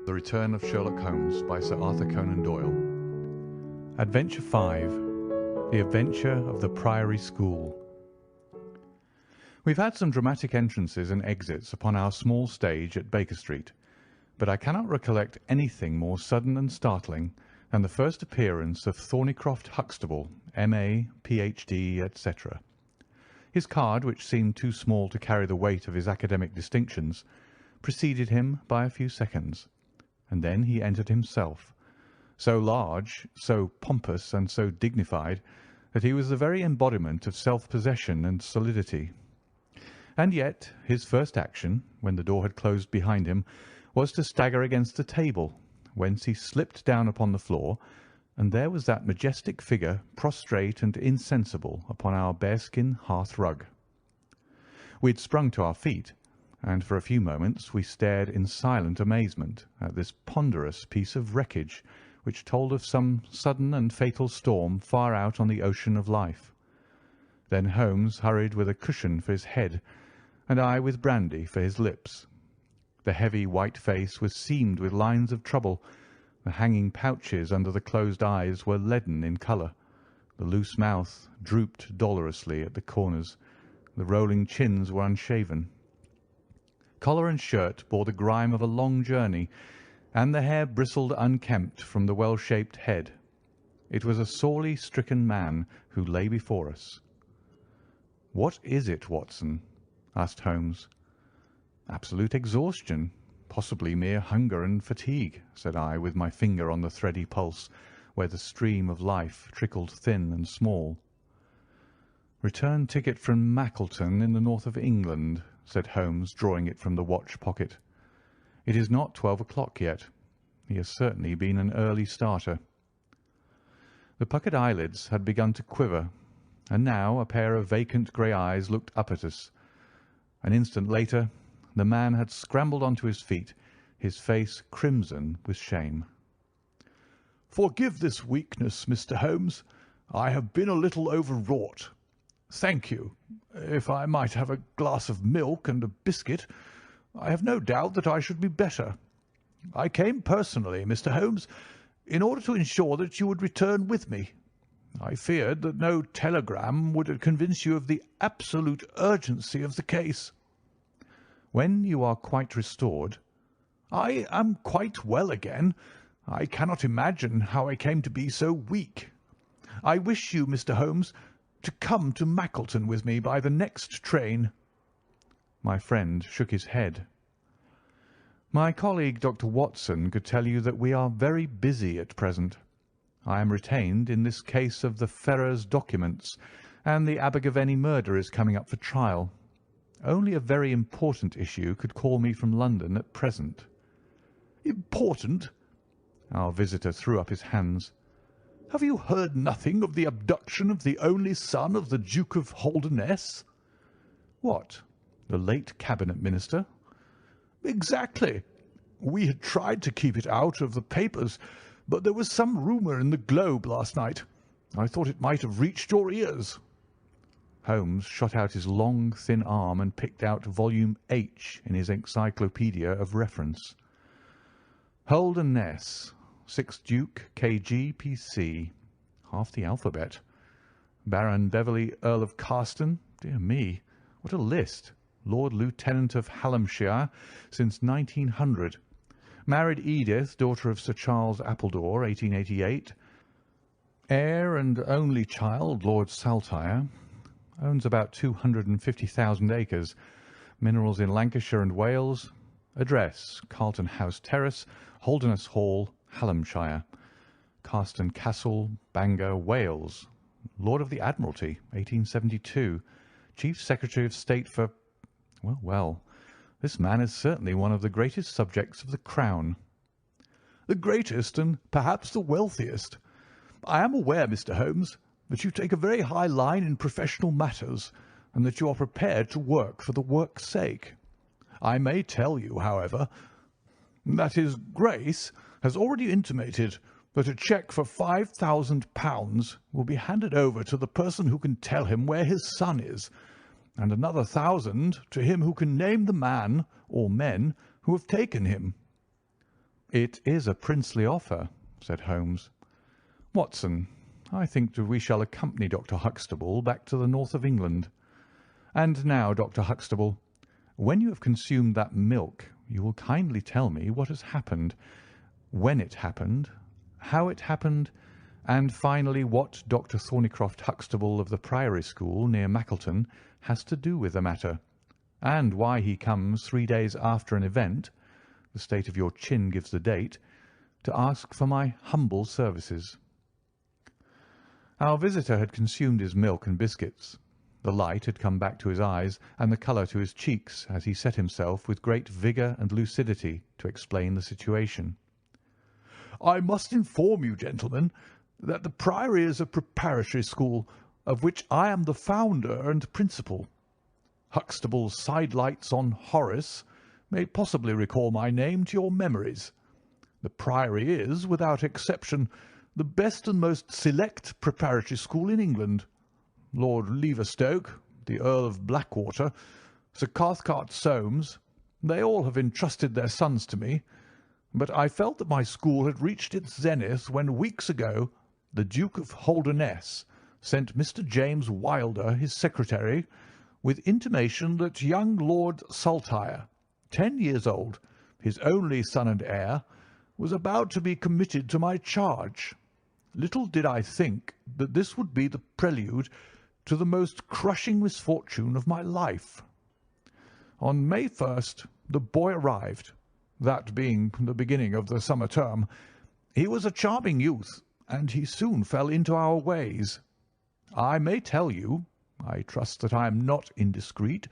The Return of Sherlock Holmes by Sir Arthur Conan Doyle. Adventure 5. The Adventure of the Priory School. We've had some dramatic entrances and exits upon our small stage at Baker Street, but I cannot recollect anything more sudden and startling than the first appearance of Thornycroft Huxtable, M.A., Ph.D., etc. His card, which seemed too small to carry the weight of his academic distinctions, preceded him by a few seconds, and then he entered himself, so large, so pompous, and so dignified that he was the very embodiment of self-possession and solidity. And yet his first action, when the door had closed behind him, was to stagger against the table, whence he slipped down upon the floor, and there was that majestic figure prostrate and insensible upon our bearskin hearth-rug. We had sprung to our feet, and for a few moments we stared in silent amazement at this ponderous piece of wreckage which told of some sudden and fatal storm far out on the ocean of life. Then Holmes hurried with a cushion for his head, and I with brandy for his lips. The heavy white face was seamed with lines of trouble. The hanging pouches under the closed eyes were leaden in colour. The loose mouth drooped dolorously at the corners. The rolling chins were unshaven. Collar and shirt bore the grime of a long journey, and the hair bristled unkempt from the well-shaped head. It was a sorely stricken man who lay before us. "What is it, Watson?" asked Holmes. "Absolute exhaustion, possibly mere hunger and fatigue," said I, with my finger on the thready pulse, where the stream of life trickled thin and small. "Return ticket from Mackleton in the north of England," said Holmes, drawing it from the watch pocket. "It is not 12 o'clock yet. He has certainly been an early starter." The puckered eyelids had begun to quiver, and now a pair of vacant grey eyes looked up at us. An instant later the man had scrambled onto his feet, his face crimson with shame. "Forgive this weakness, Mr. Holmes. I have been a little overwrought. Thank you. If I might have a glass of milk and a biscuit, I have no doubt that I should be better. I came personally, Mr. Holmes, in order to ensure that you would return with me. I feared that no telegram would convince you of the absolute urgency of the case." "When you are quite restored—" "I am quite well again. I cannot imagine how I came to be so weak. I wish you, Mr. Holmes, to come to Mackleton with me by the next train." My friend shook his head. "My colleague, Dr. Watson, could tell you that we are very busy at present. I am retained in this case of the Ferrers documents, and the Abergavenny murder is coming up for trial. Only a very important issue could call me from London at present." "Important?" Our visitor threw up his hands. "Have you heard nothing of the abduction of the only son of the Duke of Holdernesse?" "What, the late Cabinet Minister?" "Exactly. We had tried to keep it out of the papers, but there was some rumour in the Globe last night. I thought it might have reached your ears." Holmes shot out his long, thin arm and picked out volume H in his encyclopaedia of reference. "Holdernesse, 6th Duke, K.G., P.C. Half the alphabet. Baron Beverley, Earl of Carston. Dear me, what a list. Lord Lieutenant of Hallamshire since 1900. Married Edith, daughter of Sir Charles Appledore, 1888. Heir and only child, Lord Saltire. Owns about 250,000 acres. Minerals in Lancashire and Wales. Address, Carlton House Terrace, Holdernesse Hall, Hallamshire. Carston Castle, Bangor, Wales. Lord of the Admiralty, 1872. Chief Secretary of State for... Well, this man is certainly one of the greatest subjects of the Crown." "The greatest and perhaps the wealthiest. I am aware, Mr. Holmes, that you take a very high line in professional matters, and that you are prepared to work for the work's sake. I may tell you, however, that his Grace has already intimated that a cheque for £5,000 will be handed over to the person who can tell him where his son is, and another 1,000 to him who can name the man or men who have taken him." "It is a princely offer," said Holmes. "Watson, I think that we shall accompany Dr. Huxtable back to the north of England. And now, Dr. Huxtable, when you have consumed that milk, you will kindly tell me what has happened, when it happened, how it happened, and finally what Dr. Thornycroft Huxtable of the Priory School near Mackleton has to do with the matter, and why he comes 3 days after an event, the state of your chin gives the date, to ask for my humble services." Our visitor had consumed his milk and biscuits. The light had come back to his eyes and the colour to his cheeks as he set himself with great vigour and lucidity to explain the situation. "I must inform you, gentlemen, that the Priory is a preparatory school of which I am the founder and principal. Huxtable's sidelights on Horace may possibly recall my name to your memories. The Priory is, without exception, the best and most select preparatory school in England. Lord Leverstoke, the Earl of Blackwater, Sir Cathcart Soames, they all have entrusted their sons to me, but I felt that my school had reached its zenith when weeks ago the Duke of Holdernesse sent Mr. James Wilder, his secretary, with intimation that young Lord Saltire, 10 years old, his only son and heir, was about to be committed to my charge. Little did I think that this would be the prelude to the most crushing misfortune of my life. On May 1st the boy arrived, that being the beginning of the summer term. He was a charming youth, and he soon fell into our ways. I may tell you, I trust that I am not indiscreet,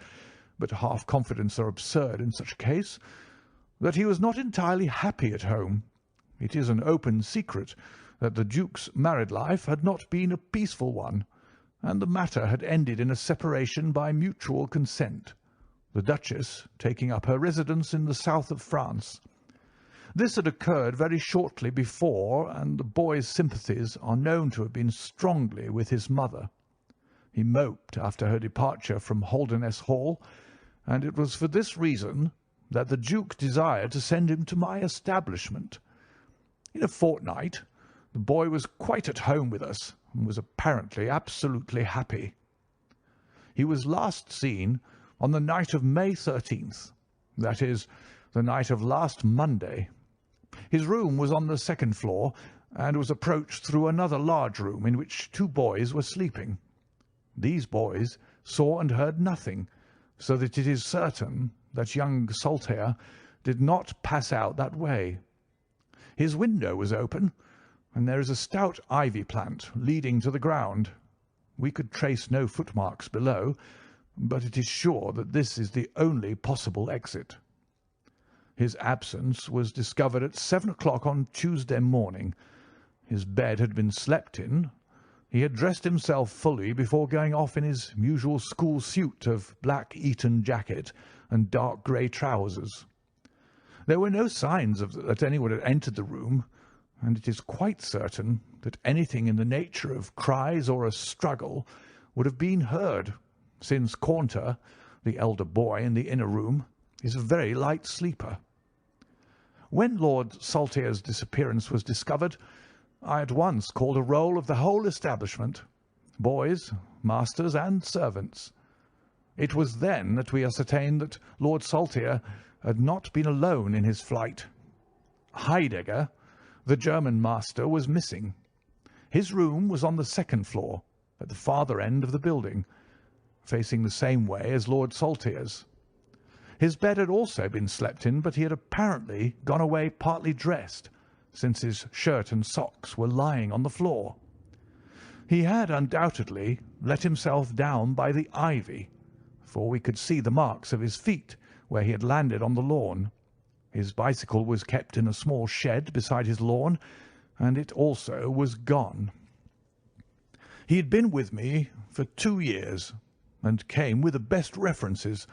but half-confidence are absurd in such a case, that he was not entirely happy at home. It is an open secret that the Duke's married life had not been a peaceful one, and the matter had ended in a separation by mutual consent, the Duchess taking up her residence in the south of France. This had occurred very shortly before, and the boy's sympathies are known to have been strongly with his mother. He moped after her departure from Holdernesse Hall, and it was for this reason that the Duke desired to send him to my establishment. In a fortnight the boy was quite at home with us, and was apparently absolutely happy. He was last seen on the night of May 13th, that is, the night of last Monday. His room was on the second floor, and was approached through another large room in which 2 boys were sleeping. These boys saw and heard nothing, so that it is certain that young Saltire did not pass out that way. His window was open, and there is a stout ivy plant leading to the ground. We could trace no footmarks below, but it is sure that this is the only possible exit. His absence was discovered at 7 o'clock on Tuesday morning. His bed had been slept in. He had dressed himself fully before going off in his usual school suit of black Eton jacket and dark grey trousers. There were no signs that anyone had entered the room, and it is quite certain that anything in the nature of cries or a struggle would have been heard, since Cornter, the elder boy in the inner room, is a very light sleeper. When Lord Saltire's disappearance was discovered, I at once called a roll of the whole establishment, boys, masters, and servants. It was then that we ascertained that Lord Saltire had not been alone in his flight. Heidegger, the German master, was missing. His room was on the second floor, at the farther end of the building, facing the same way as Lord Saltire's. His bed had also been slept in, but he had apparently gone away partly dressed, since his shirt and socks were lying on the floor. He had undoubtedly let himself down by the ivy, for we could see the marks of his feet where he had landed on the lawn. His bicycle was kept in a small shed beside his lawn, and it also was gone. He had been with me for 2 years, and came with the best references,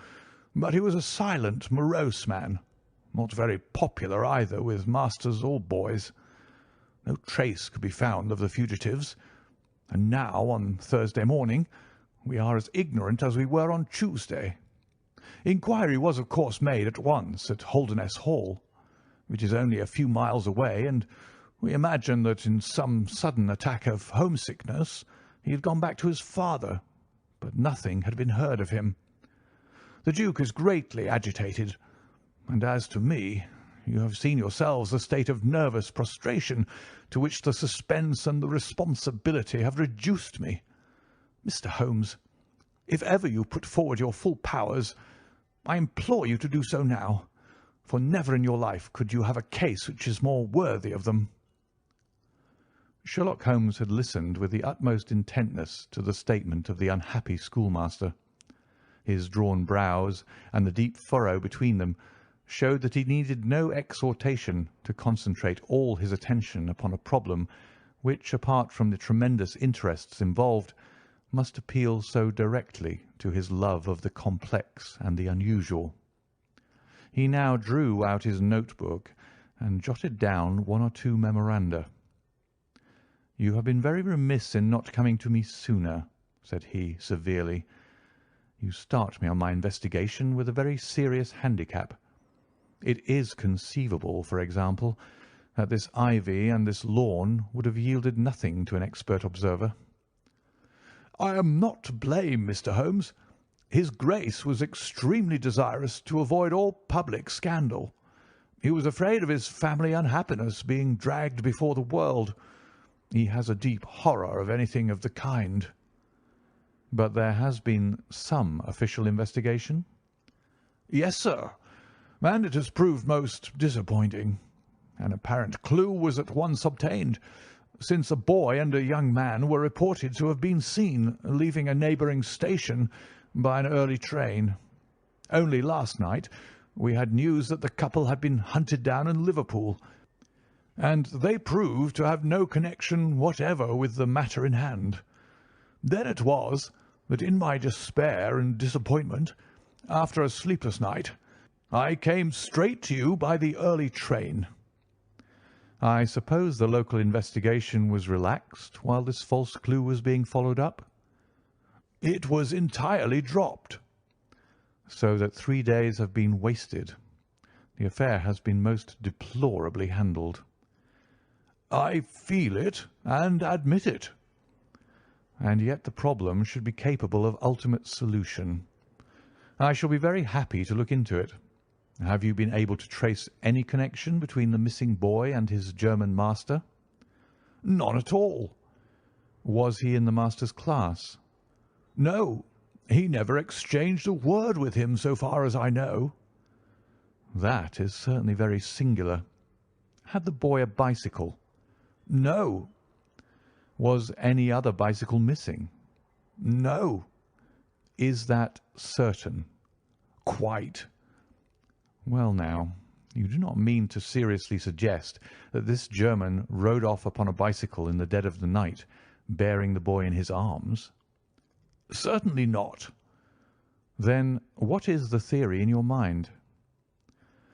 but he was a silent, morose man, not very popular either with masters or boys. No trace could be found of the fugitives, and now, on Thursday morning, we are as ignorant as we were on Tuesday. Inquiry was, of course, made at once at Holdernesse Hall. which is only a few miles away, and we imagined that in some sudden attack of homesickness he had gone back to his father, but nothing had been heard of him. The Duke is greatly agitated, and as to me, you have seen yourselves the state of nervous prostration to which the suspense and the responsibility have reduced me. Mr. Holmes, if ever you put forward your full powers, I implore you to do so now, for never in your life could you have a case which is more worthy of them." Sherlock Holmes had listened with the utmost intentness to the statement of the unhappy schoolmaster. His drawn brows and the deep furrow between them showed that he needed no exhortation to concentrate all his attention upon a problem which, apart from the tremendous interests involved, must appeal so directly to his love of the complex and the unusual. He now drew out his notebook and jotted down one or two memoranda. "You have been very remiss in not coming to me sooner," said he severely. "You start me on my investigation with a very serious handicap. It is conceivable, for example, that this ivy and this lawn would have yielded nothing to an expert observer." "I am not to blame, Mr. Holmes. His Grace was extremely desirous to avoid all public scandal. He was afraid of his family unhappiness being dragged before the world. He has a deep horror of anything of the kind." "But there has been some official investigation?" "Yes, sir, and it has proved most disappointing. An apparent clue was at once obtained, since a boy and a young man were reported to have been seen leaving a neighbouring station by an early train. Only last night we had news that the couple had been hunted down in Liverpool, and they proved to have no connection whatever with the matter in hand. Then it was that in my despair and disappointment, after a sleepless night, I came straight to you by the early train." "I suppose the local investigation was relaxed while this false clue was being followed up?" "It was entirely dropped." "So that 3 days have been wasted. The affair has been most deplorably handled." "I feel it and admit it." "And yet the problem should be capable of ultimate solution. I shall be very happy to look into it. Have you been able to trace any connection between the missing boy and his German master?" "None at all." "Was he in the master's class?" "No, he never exchanged a word with him so far as I know." "That is certainly very singular. Had the boy a bicycle?" "No." "Was any other bicycle missing?" "No." "Is that certain?" "Quite." "Well, now, you do not mean to seriously suggest that this German rode off upon a bicycle in the dead of the night, bearing the boy in his arms?" "Certainly not." "Then what is the theory in your mind?"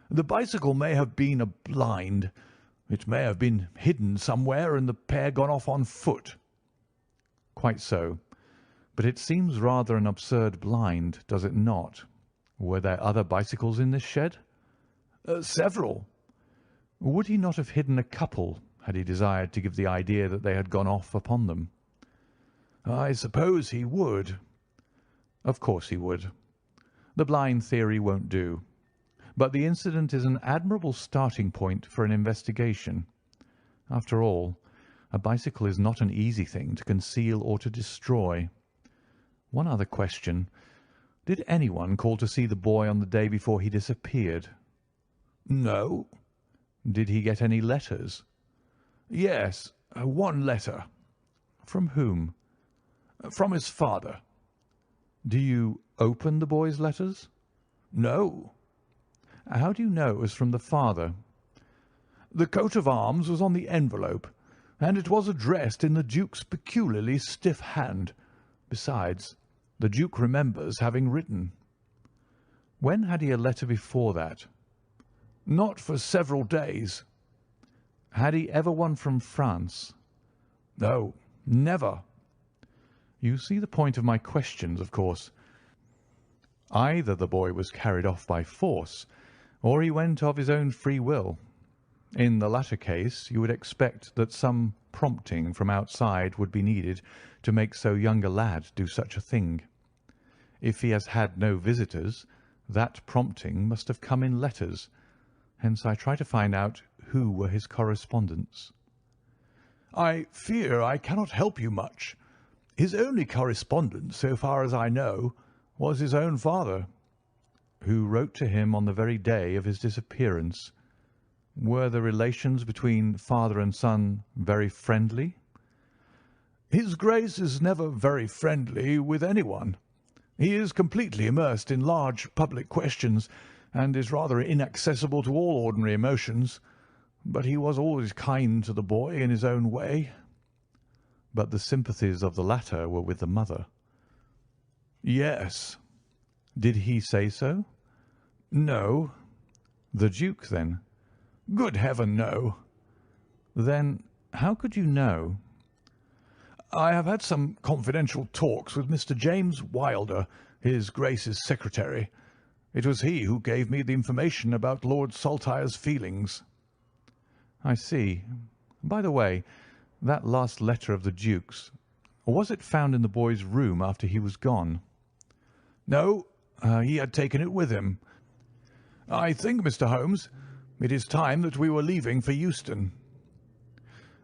"The bicycle may have been a blind. It may have been hidden somewhere and the pair gone off on foot." "Quite so. But it seems rather an absurd blind, does it not? Were there other bicycles in this shed?" Several." "Would he not have hidden a couple had he desired to give the idea that they had gone off upon them?" "I suppose he would." "Of course he would. The blind theory won't do. But the incident is an admirable starting point for an investigation. After all, a bicycle is not an easy thing to conceal or to destroy. One other question. Did anyone call to see the boy on the day before he disappeared?" "No." "Did he get any letters?" "Yes, one letter." "From whom?" "From his father." "Do you open the boy's letters?" "No." "How do you know it was from the father?" "The coat of arms was on the envelope, and it was addressed in the Duke's peculiarly stiff hand. Besides, the Duke remembers having written." "When had he a letter before that?" "Not for several days." "Had he ever one from France?" "No, never." "You see the point of my questions, of course. Either the boy was carried off by force, or he went of his own free will. In the latter case, you would expect that some prompting from outside would be needed to make so young a lad do such a thing. If he has had no visitors, that prompting must have come in letters. Hence I try to find out who were his correspondents. I fear I cannot help you much. His only correspondent, so far as I know, was his own father. Who wrote to him on the very day of his disappearance. Were the relations between father and son very friendly? His Grace is never very friendly with anyone. He is completely immersed in large public questions, and is rather inaccessible to all ordinary emotions. But he was always kind to the boy in his own way. But the sympathies of the latter were with the mother. Yes. Did he say so? No. The Duke, then? Good heaven, no. Then how could you know? I have had some confidential talks with Mr. James Wilder, his Grace's secretary. It was he who gave me the information about Lord Saltire's feelings. I see. By the way, that last letter of the Duke's, was it found in the boy's room after he was gone? No, he had taken it with him. I think, Mr. Holmes, it is time that we were leaving for Euston.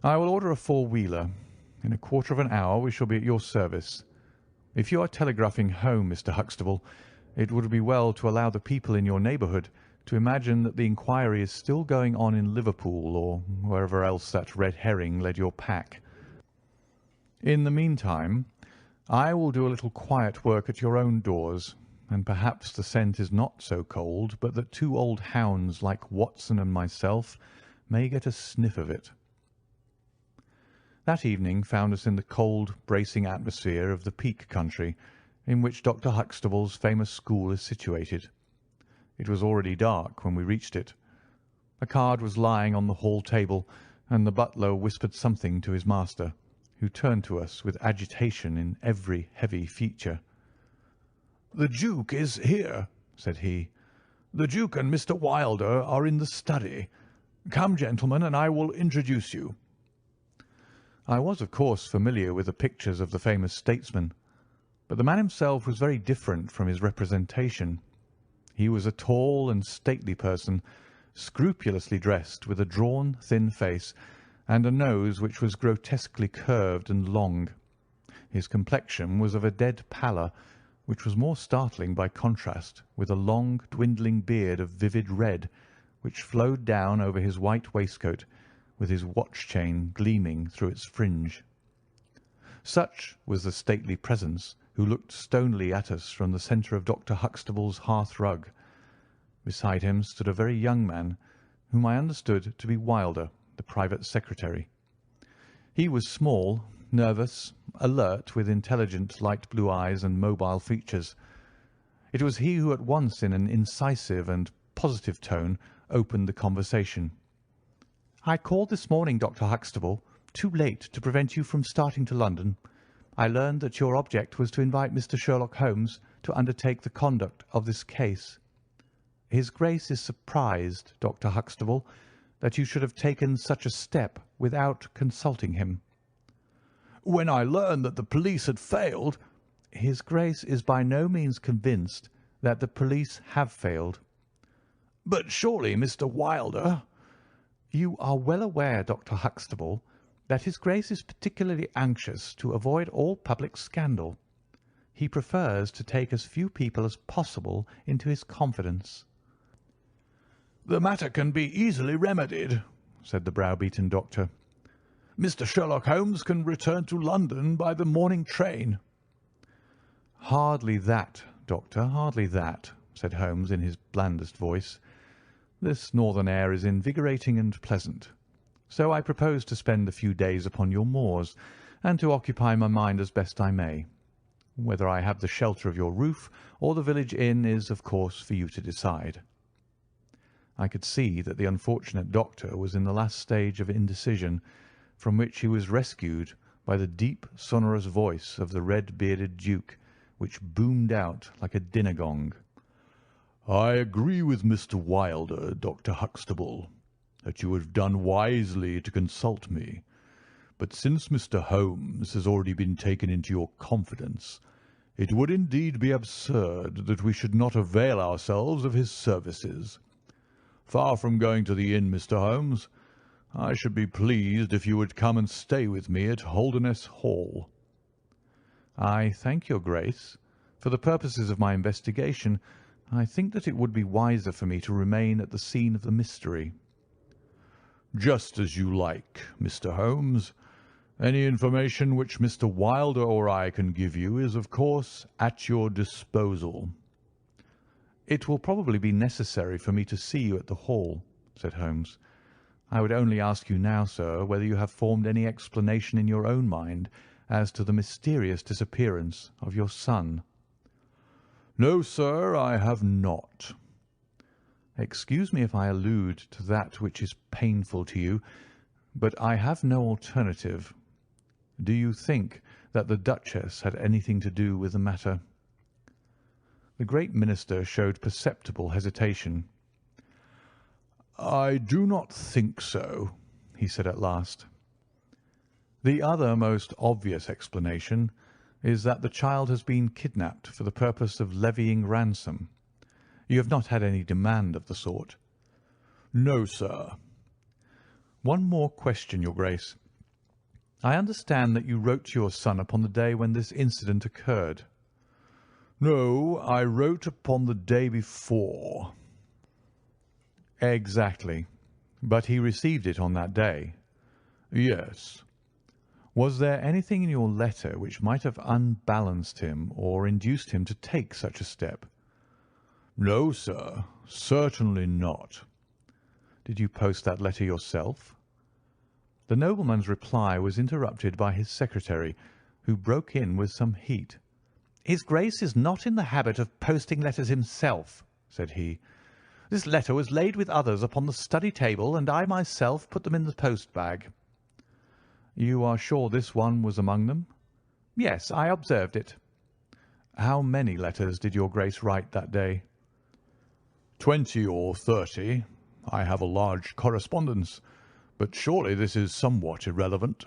I will order a four-wheeler. In a quarter of an hour we shall be at your service. If you are telegraphing home, Mr. Huxtable, it would be well to allow the people in your neighbourhood to imagine that the inquiry is still going on in Liverpool or wherever else that red herring led your pack. In the meantime, I will do a little quiet work at your own doors, and perhaps the scent is not so cold but that two old hounds like Watson and myself may get a sniff of it. That evening found us in the cold, bracing atmosphere of the Peak country, in which Dr. Huxtable's famous school is situated. It was already dark when we reached it. A card was lying on the hall table, and the butler whispered something to his master, who turned to us with agitation in every heavy feature. "The Duke is here," said he. "The Duke and Mr. Wilder are in the study. Come, gentlemen, and I will introduce you." I was, of course, familiar with the pictures of the famous statesman, but the man himself was very different from his representation. He was a tall and stately person, scrupulously dressed, with a drawn, thin face, and a nose which was grotesquely curved and long. His complexion was of a dead pallor, which was more startling by contrast with a long, dwindling beard of vivid red, which flowed down over his white waistcoat, with his watch-chain gleaming through its fringe. Such was the stately presence who looked stonily at us from the centre of Dr. Huxtable's hearth-rug. Beside him stood a very young man, whom I understood to be Wilder, the private secretary. He was small, nervous, alert, with intelligent light blue eyes and mobile features. It was he who at once, in an incisive and positive tone, opened the conversation. "I called this morning, Dr. Huxtable, too late to prevent you from starting to London. I learned that your object was to invite Mr. Sherlock Holmes to undertake the conduct of this case. His Grace is surprised, Dr. Huxtable, that you should have taken such a step without consulting him." "When I learned that the police had failed—" "His Grace is by no means convinced that the police have failed." "But surely, Mr. Wilder—" "You are well aware, Dr. Huxtable, that his Grace is particularly anxious to avoid all public scandal. He prefers to take as few people as possible into his confidence." "The matter can be easily remedied," said the browbeaten doctor. "Mr. Sherlock Holmes can return to London by the morning train." "Hardly that, Doctor, hardly that," said Holmes in his blandest voice. "This northern air is invigorating and pleasant, so I propose to spend a few days upon your moors, and to occupy my mind as best I may. Whether I have the shelter of your roof or the village inn is, of course, for you to decide." I could see that the unfortunate doctor was in the last stage of indecision, from which he was rescued by the deep, sonorous voice of the red-bearded Duke, which boomed out like a dinner gong. "I agree with Mr. Wilder, Dr. Huxtable. that you would have done wisely to consult me. But since Mr. Holmes has already been taken into your confidence, it would indeed be absurd that we should not avail ourselves of his services. Far from going to the inn, Mr. Holmes, I should be pleased if you would come and stay with me at Holderness Hall." "I thank your Grace. For the purposes of my investigation, I think that it would be wiser for me to remain at the scene of the mystery." "Just as you like, Mr. Holmes. Any information which Mr. Wilder or I can give you is, of course, at your disposal." "It will probably be necessary for me to see you at the Hall," said Holmes. "I would only ask you now, sir, whether you have formed any explanation in your own mind as to the mysterious disappearance of your son." "No, sir, I have not." "Excuse me if I allude to that which is painful to you, but I have no alternative. Do you think that the Duchess had anything to do with the matter?" The great minister showed perceptible hesitation. "I do not think so," he said at last. "The other most obvious explanation is that the child has been kidnapped for the purpose of levying ransom. You have not had any demand of the sort?" "No, sir." "One more question, your Grace. I understand that you wrote to your son upon the day when this incident occurred." "No, I wrote upon the day before." "Exactly. But he received it on that day?" "Yes." "Was there anything in your letter which might have unbalanced him or induced him to take such a step?" "No, sir, certainly not." "Did you post that letter yourself?" The nobleman's reply was interrupted by his secretary, who broke in with some heat. "His Grace is not in the habit of posting letters himself," said he. "This letter was laid with others upon the study table, and I myself put them in the post bag." "You are sure this one was among them?" "Yes, I observed it." "How many letters did your Grace write that day?" 20 or 30. I have a large correspondence, but surely this is somewhat irrelevant."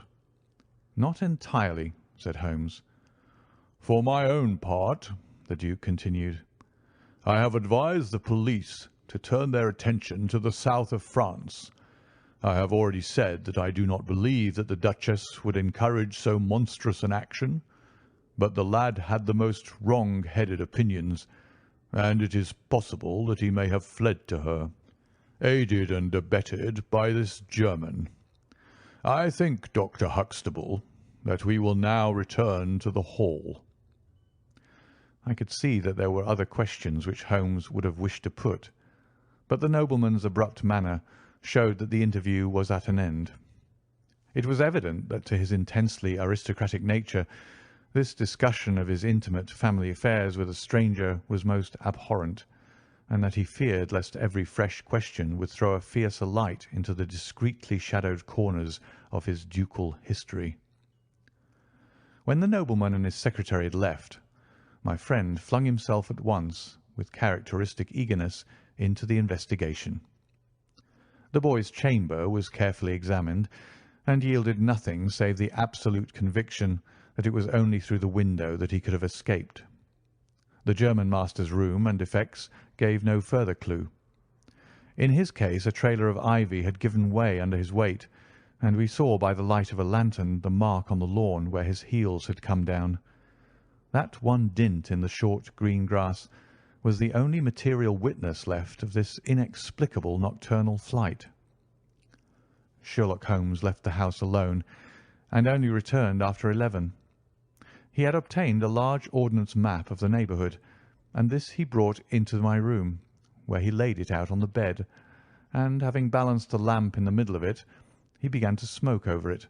"Not entirely," said Holmes. "For my own part," the Duke continued, "I have advised the police to turn their attention to the south of France. I have already said that I do not believe that the Duchess would encourage so monstrous an action, but the lad had the most wrong-headed opinions, and it is possible that he may have fled to her, aided and abetted by this German. I think, Dr. Huxtable, that we will now return to the Hall." I could see that there were other questions which Holmes would have wished to put, but the nobleman's abrupt manner showed that the interview was at an end. It was evident that to his intensely aristocratic nature this discussion of his intimate family affairs with a stranger was most abhorrent, and that he feared lest every fresh question would throw a fiercer light into the discreetly shadowed corners of his ducal history. When the nobleman and his secretary had left, my friend flung himself at once, with characteristic eagerness, into the investigation. The boy's chamber was carefully examined, and yielded nothing save the absolute conviction that it was only through the window that he could have escaped. The German master's room and effects gave no further clue. In his case a trailer of ivy had given way under his weight, and we saw by the light of a lantern the mark on the lawn where his heels had come down. That one dint in the short green grass was the only material witness left of this inexplicable nocturnal flight. Sherlock Holmes left the house alone, and only returned after 11. He had obtained a large ordnance map of the neighbourhood, and this he brought into my room, where he laid it out on the bed, and having balanced a lamp in the middle of it, he began to smoke over it,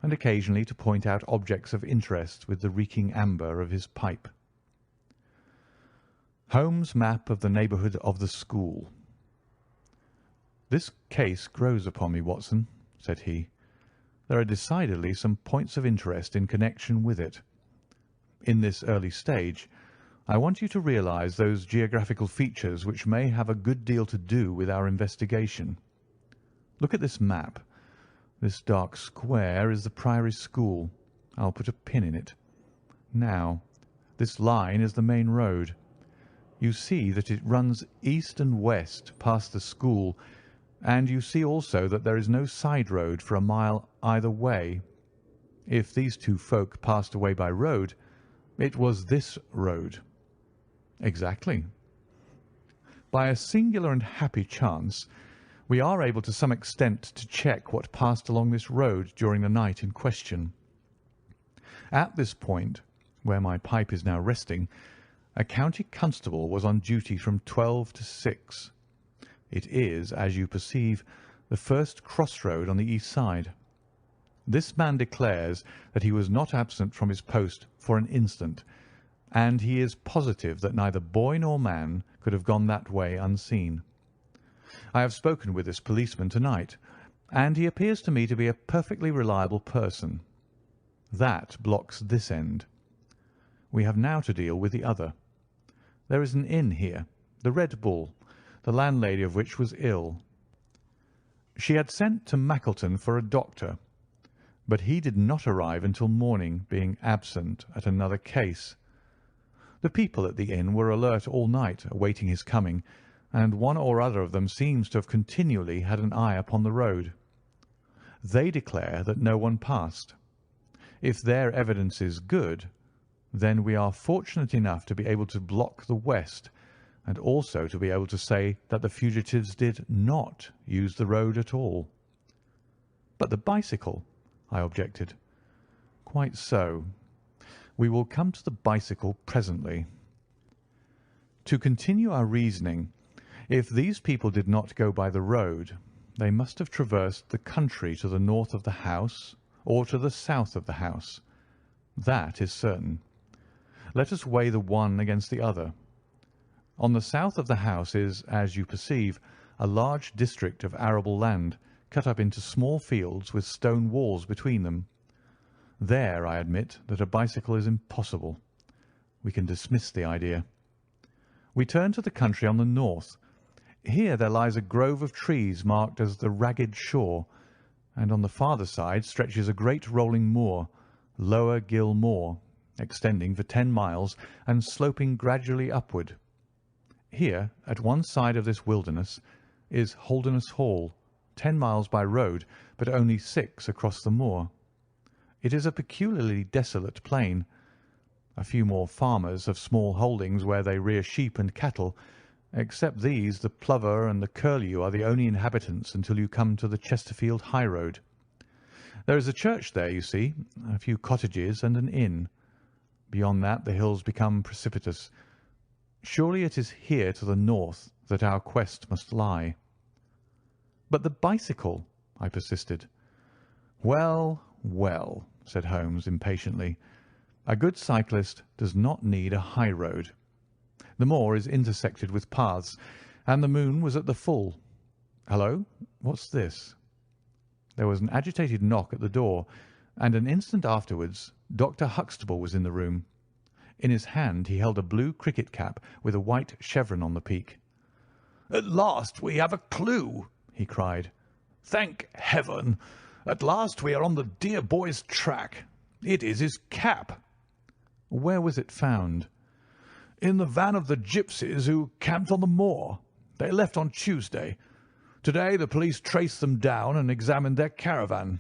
and occasionally to point out objects of interest with the reeking amber of his pipe. Holmes' map of the neighbourhood of the school. "This case grows upon me, Watson," said he. "There are decidedly some points of interest in connection with it. In this early stage, I want you to realise those geographical features which may have a good deal to do with our investigation. Look at this map. This dark square is the Priory School. I'll put a pin in it. Now, this line is the main road. You see that it runs east and west past the school, and you see also that there is no side road for a mile either way. If these two folk passed away by road, it was this road. Exactly. By a singular and happy chance, we are able to some extent to check what passed along this road during the night in question. At this point, where my pipe is now resting, a county constable was on duty from 12 to 6. It is, as you perceive, the first crossroad on the east side. This man declares that he was not absent from his post for an instant, and he is positive that neither boy nor man could have gone that way unseen. I have spoken with this policeman tonight, and he appears to me to be a perfectly reliable person. That blocks this end. We have now to deal with the other. There is an inn here, the Red Bull, the landlady of which was ill. She had sent to Mackleton for a doctor, but he did not arrive until morning, being absent at another case. The people at the inn were alert all night, awaiting his coming, and one or other of them seems to have continually had an eye upon the road. They declare that no one passed. If their evidence is good, then we are fortunate enough to be able to block the west, and also to be able to say that the fugitives did not use the road at all. But the bicycle, I objected. Quite so. We will come to the bicycle presently. To continue our reasoning, if these people did not go by the road, they must have traversed the country to the north of the house or to the south of the house. That is certain. Let us weigh the one against the other. On the south of the house is, as you perceive, a large district of arable land, cut up into small fields with stone walls between them. There I admit that a bicycle is impossible. We can dismiss the idea. We turn to the country on the north. Here there lies a grove of trees marked as the Ragged Shore, and on the farther side stretches a great rolling moor, Lower Gill Moor, extending for 10 miles and sloping gradually upward. Here, at one side of this wilderness, is Holderness Hall, 10 miles by road, but only 6 across the moor. It is a peculiarly desolate plain. A few more farmers have small holdings where they rear sheep and cattle. Except these, the plover and the curlew are the only inhabitants until you come to the Chesterfield high road. There is a church there, you see, a few cottages and an inn. Beyond that the hills become precipitous. Surely it is here to the north that our quest must lie. But the bicycle, I persisted. Well, well, said Holmes impatiently. A good cyclist does not need a high road. The moor is intersected with paths, and the moon was at the full. Hello, what's this? There was an agitated knock at the door, and an instant afterwards Dr. Huxtable was in the room. In his hand he held a blue cricket cap with a white chevron on the peak. "At last we have a clue," he cried. "Thank heaven! At last we are on the dear boy's track. It is his cap." "Where was it found?" "In the van of the gipsies who camped on the moor. They left on Tuesday. Today the police traced them down and examined their caravan.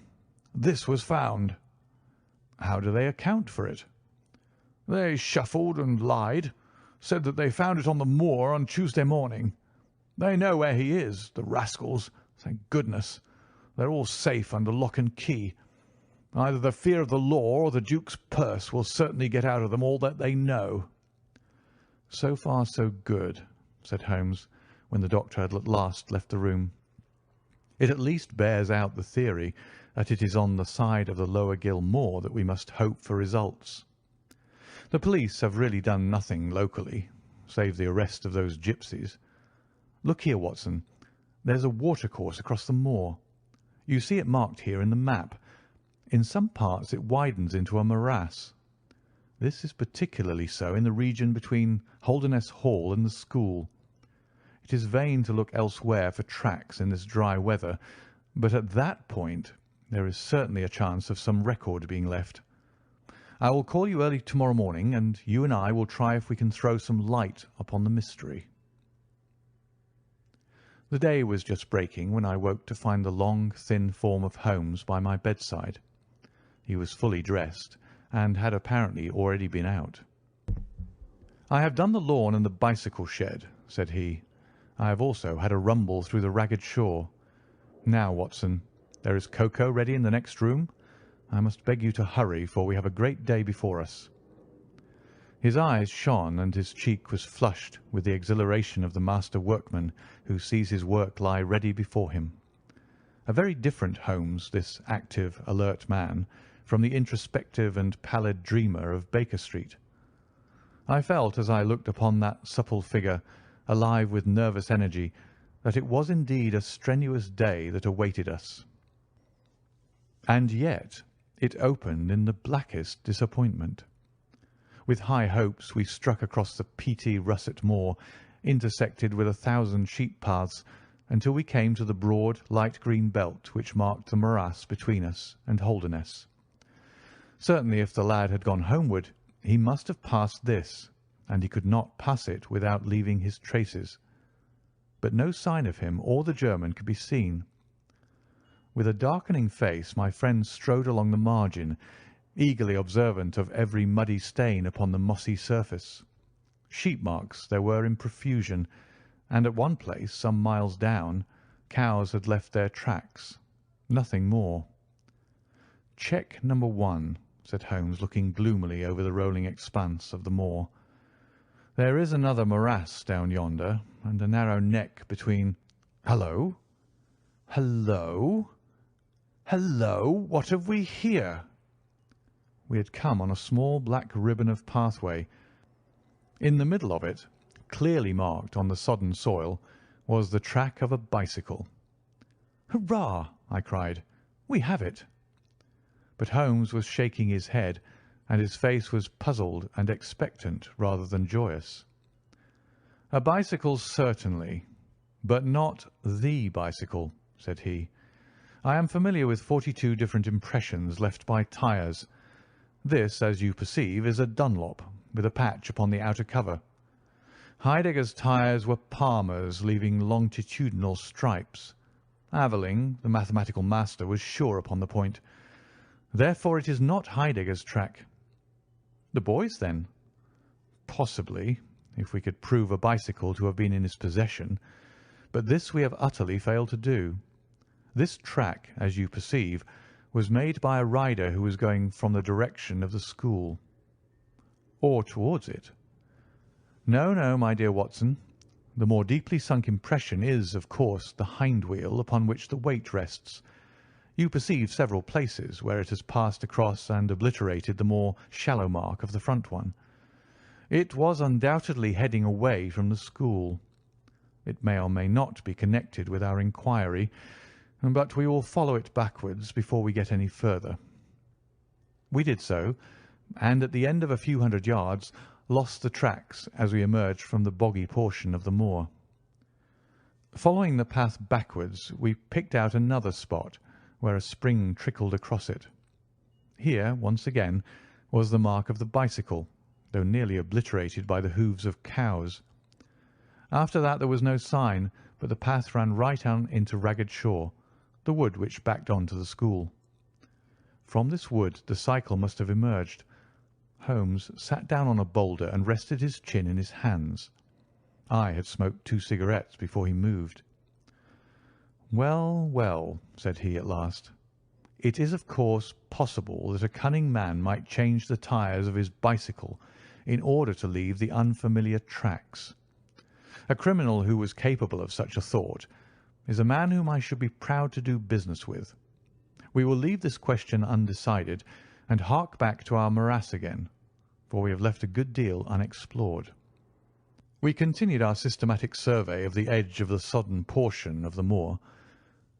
This was found." "How do they account for it?" "They shuffled and lied, said that they found it on the moor on Tuesday morning. They know where he is, the rascals, thank goodness. They're all safe under lock and key. Either the fear of the law or the Duke's purse will certainly get out of them all that they know." "So far so good," said Holmes, when the doctor had at last left the room. "It at least bears out the theory that it is on the side of the Lower Gill Moor that we must hope for results. The police have really done nothing locally, save the arrest of those gipsies. Look here, Watson. There's a watercourse across the moor. You see it marked here in the map. In some parts it widens into a morass. This is particularly so in the region between Holderness Hall and the school. It is vain to look elsewhere for tracks in this dry weather, but at that point there is certainly a chance of some record being left. I will call you early tomorrow morning, and you and I will try if we can throw some light upon the mystery." The day was just breaking when I woke to find the long, thin form of Holmes by my bedside. He was fully dressed, and had apparently already been out. "I have done the lawn and the bicycle shed," said he. "I have also had a rumble through the ragged shore. Now, Watson, there is cocoa ready in the next room. I must beg you to hurry, for we have a great day before us." His eyes shone, and his cheek was flushed with the exhilaration of the master workman who sees his work lie ready before him. A very different Holmes, this active, alert man, from the introspective and pallid dreamer of Baker Street. I felt, as I looked upon that supple figure, alive with nervous energy, that it was indeed a strenuous day that awaited us. And yet it opened in the blackest disappointment. With high hopes we struck across the peaty russet moor, intersected with 1,000 sheep paths, until we came to the broad light green belt which marked the morass between us and Holderness. Certainly if the lad had gone homeward, he must have passed this, and he could not pass it without leaving his traces. But no sign of him or the German could be seen. With a darkening face my friend strode along the margin, eagerly observant of every muddy stain upon the mossy surface. Sheep marks there were in profusion, and at one place, some miles down, cows had left their tracks. Nothing more. "Check number 1, said Holmes, looking gloomily over the rolling expanse of the moor. "There is another morass down yonder, and a narrow neck between. Hallo! Hallo! Hallo! What have we here?" We had come on a small black ribbon of pathway. In the middle of it, clearly marked on the sodden soil, was the track of a bicycle. "Hurrah!" I cried. "We have it!" But Holmes was shaking his head, and his face was puzzled and expectant rather than joyous. "A bicycle, certainly, but not the bicycle," said he. "I am familiar with 42 different impressions left by tyres. This, as you perceive, is a Dunlop, with a patch upon the outer cover. Heidegger's tyres were Palmer's, leaving longitudinal stripes. Aveling, the mathematical master, was sure upon the point. Therefore it is not Heidegger's track." "The boy's, then?" "Possibly, if we could prove a bicycle to have been in his possession. But this we have utterly failed to do. This track, as you perceive, was made by a rider who was going from the direction of the school." "Or towards it." "No, no, my dear Watson. The more deeply sunk impression is, of course, the hind wheel upon which the weight rests. You perceive several places where it has passed across and obliterated the more shallow mark of the front one. It was undoubtedly heading away from the school. It may or may not be connected with our inquiry, but we will follow it backwards before we get any further." We did so, and at the end of a few hundred yards lost the tracks as we emerged from the boggy portion of the moor. Following the path backwards, we picked out another spot where a spring trickled across it. Here, once again, was the mark of the bicycle, though nearly obliterated by the hoofs of cows. After that there was no sign, but the path ran right on into Ragged Shaw, the wood which backed on to the school. From this wood the cycle must have emerged. Holmes sat down on a boulder and rested his chin in his hands. I had smoked 2 cigarettes before he moved. "Well, well," said he at last, "it is of course possible that a cunning man might change the tyres of his bicycle in order to leave the unfamiliar tracks. A criminal who was capable of such a thought is a man whom I should be proud to do business with. We will leave this question undecided and hark back to our morass again, for we have left a good deal unexplored." We continued our systematic survey of the edge of the sodden portion of the moor,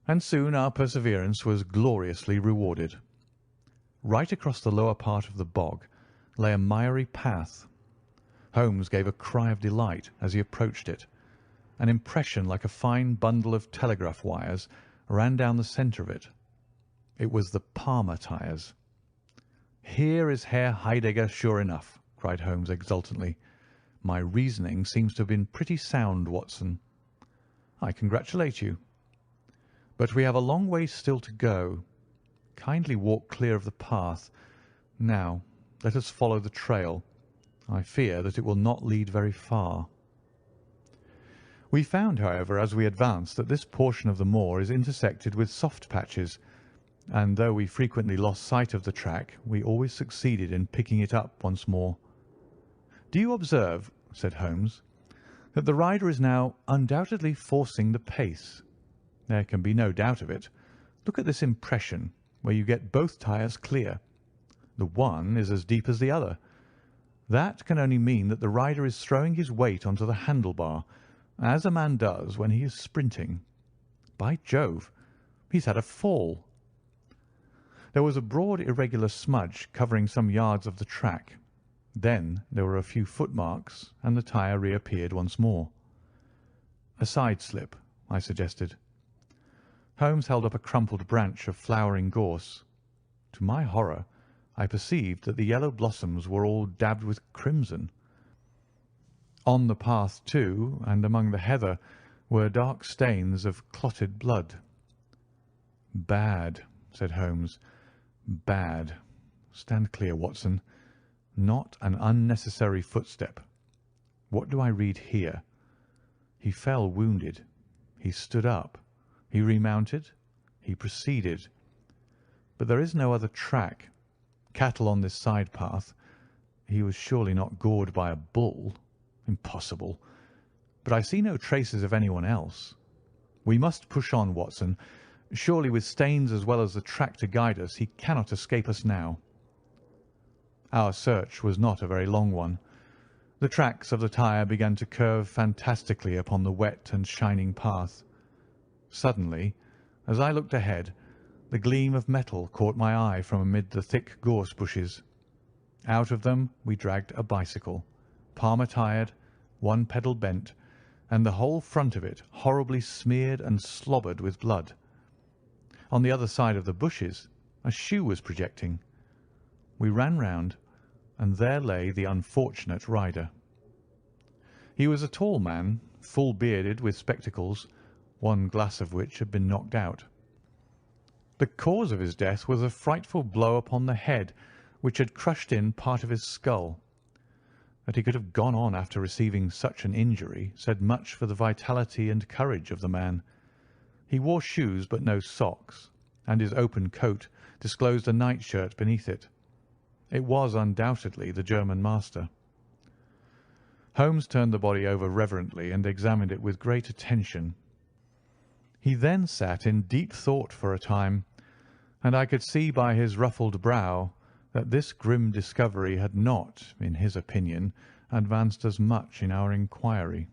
and soon our perseverance was gloriously rewarded. Right across the lower part of the bog lay a miry path. Holmes gave a cry of delight as he approached it. An impression like a fine bundle of telegraph wires ran down the centre of it. It was the Palmer tyres. "Here is Herr Heidegger, sure enough," cried Holmes exultantly. "My reasoning seems to have been pretty sound, Watson." "I congratulate you." "But we have a long way still to go. Kindly walk clear of the path. Now, let us follow the trail. I fear that it will not lead very far." We found, however, as we advanced, that this portion of the moor is intersected with soft patches, and though we frequently lost sight of the track, we always succeeded in picking it up once more. "Do you observe," said Holmes, "that the rider is now undoubtedly forcing the pace? There can be no doubt of it. Look at this impression, where you get both tyres clear. The one is as deep as the other. That can only mean that the rider is throwing his weight onto the handlebar, as a man does when he is sprinting. By Jove, he's had a fall." There was a broad irregular smudge covering some yards of the track. Then there were a few footmarks, and the tyre reappeared once more. "A side slip," I suggested. Holmes held up a crumpled branch of flowering gorse. To my horror, I perceived that the yellow blossoms were all dabbed with crimson. On the path, too, and among the heather, were dark stains of clotted blood. "Bad," said Holmes. "Bad. Stand clear, Watson. Not an unnecessary footstep. What do I read here? He fell wounded. He stood up. He remounted. He proceeded. But there is no other track. Cattle on this side path. He was surely not gored by a bull. Impossible. But I see no traces of anyone else. We must push on, Watson. Surely with Staines as well as the track to guide us, he cannot escape us now." Our search was not a very long one. The tracks of the tyre began to curve fantastically upon the wet and shining path. Suddenly, as I looked ahead, the gleam of metal caught my eye from amid the thick gorse bushes. Out of them we dragged a bicycle, Palmer tyred, one pedal bent, and the whole front of it horribly smeared and slobbered with blood. On the other side of the bushes a shoe was projecting. We ran round, and there lay the unfortunate rider. He was a tall man, full bearded, with spectacles, one glass of which had been knocked out. The cause of his death was a frightful blow upon the head, which had crushed in part of his skull. That he could have gone on after receiving such an injury said much for the vitality and courage of the man. He wore shoes but no socks, and his open coat disclosed a nightshirt beneath it. It was undoubtedly the German master. Holmes turned the body over reverently and examined it with great attention. He then sat in deep thought for a time, and I could see by his ruffled brow that this grim discovery had not, in his opinion, advanced us much in our inquiry.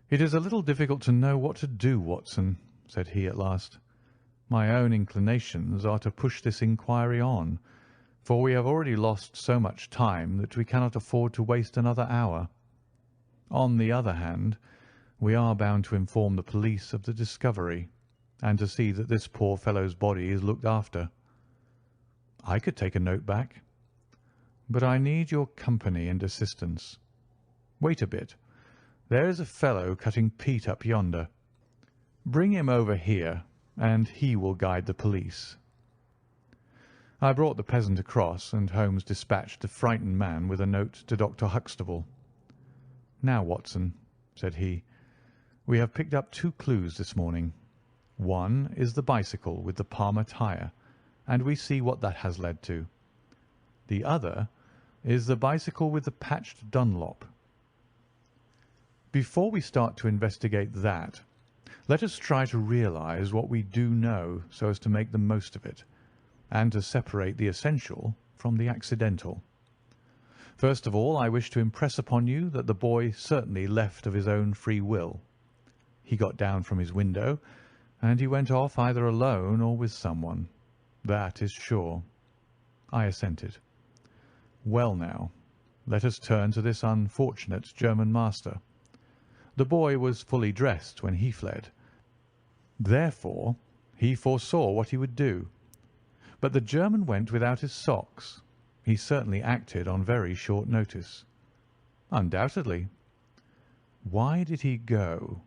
"It is a little difficult to know what to do, Watson," said he at last. "My own inclinations are to push this inquiry on, for we have already lost so much time that we cannot afford to waste another hour. On the other hand, we are bound to inform the police of the discovery, and to see that this poor fellow's body is looked after. I could take a note back, but I need your company and assistance. Wait a bit. There is a fellow cutting peat up yonder. Bring him over here, and he will guide the police." I brought the peasant across, and Holmes dispatched the frightened man with a note to Dr. Huxtable. "Now, Watson," said he, "we have picked up 2 clues this morning. One is the bicycle with the Palmer tyre, and we see what that has led to. The other is the bicycle with the patched Dunlop. Before we start to investigate that, let us try to realize what we do know so as to make the most of it, and to separate the essential from the accidental. First of all, I wish to impress upon you that the boy certainly left of his own free will. He got down from his window, and he went off either alone or with someone. That is sure." I assented. "Well now, let us turn to this unfortunate German master. The boy was fully dressed when he fled. Therefore, he foresaw what he would do. But the German went without his socks. He certainly acted on very short notice. Undoubtedly. Why did he go?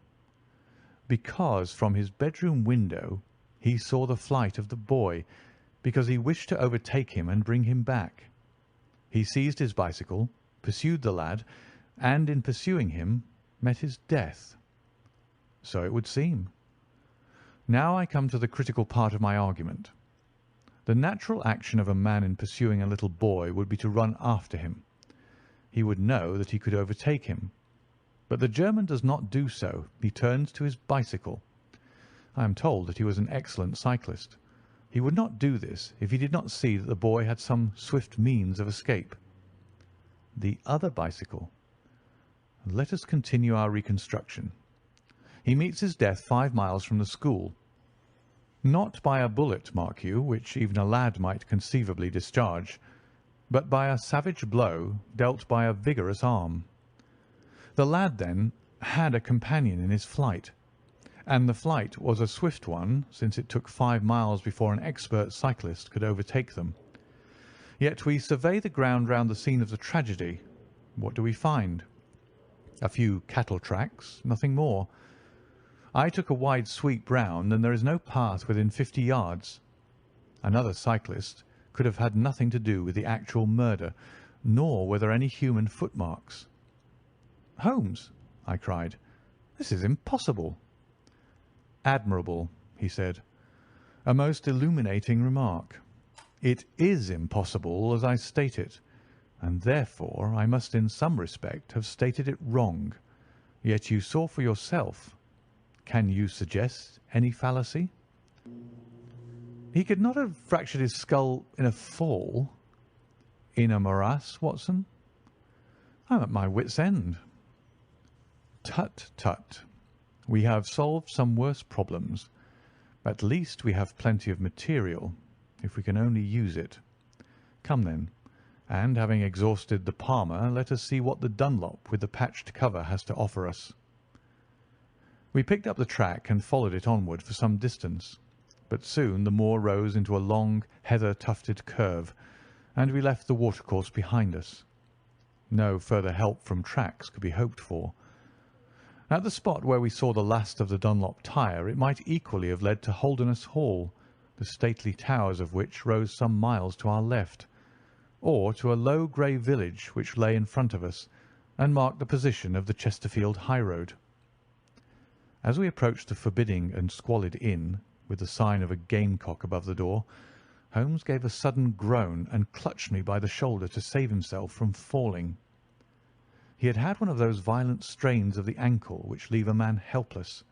Because from his bedroom window he saw the flight of the boy, because he wished to overtake him and bring him back. He seized his bicycle, pursued the lad, and in pursuing him met his death. So it would seem. Now I come to the critical part of my argument. The natural action of a man in pursuing a little boy would be to run after him. He would know that he could overtake him. But the German does not do so. He turns to his bicycle. I am told that he was an excellent cyclist. He would not do this if he did not see that the boy had some swift means of escape. The other bicycle. Let us continue our reconstruction. He meets his death 5 miles from the school. Not by a bullet, mark you, which even a lad might conceivably discharge, but by a savage blow dealt by a vigorous arm. The lad, then, had a companion in his flight, and the flight was a swift one, since it took 5 miles before an expert cyclist could overtake them. Yet we survey the ground round the scene of the tragedy. What do we find? A few cattle tracks, nothing more. I took a wide sweep round, and there is no path within 50 yards. Another cyclist could have had nothing to do with the actual murder, nor were there any human footmarks. "Holmes," I cried, "this is impossible." "Admirable," he said. "A most illuminating remark. It is impossible as I state it, and therefore I must in some respect have stated it wrong. Yet you saw for yourself. Can you suggest any fallacy?" "He could not have fractured his skull in a fall." "In a morass, Watson?" "I am at my wit's end." "Tut, tut. We have solved some worse problems. At least we have plenty of material, if we can only use it. Come then, and having exhausted the Palmer, let us see what the Dunlop with the patched cover has to offer us." We picked up the track and followed it onward for some distance, but soon the moor rose into a long, heather-tufted curve, and we left the watercourse behind us. No further help from tracks could be hoped for. At the spot where we saw the last of the Dunlop tire, it might equally have led to Holderness Hall, the stately towers of which rose some miles to our left, or to a low grey village which lay in front of us and marked the position of the Chesterfield highroad. As we approached the forbidding and squalid inn, with the sign of a gamecock above the door, Holmes gave a sudden groan and clutched me by the shoulder to save himself from falling. He had had one of those violent strains of the ankle which leave a man helpless.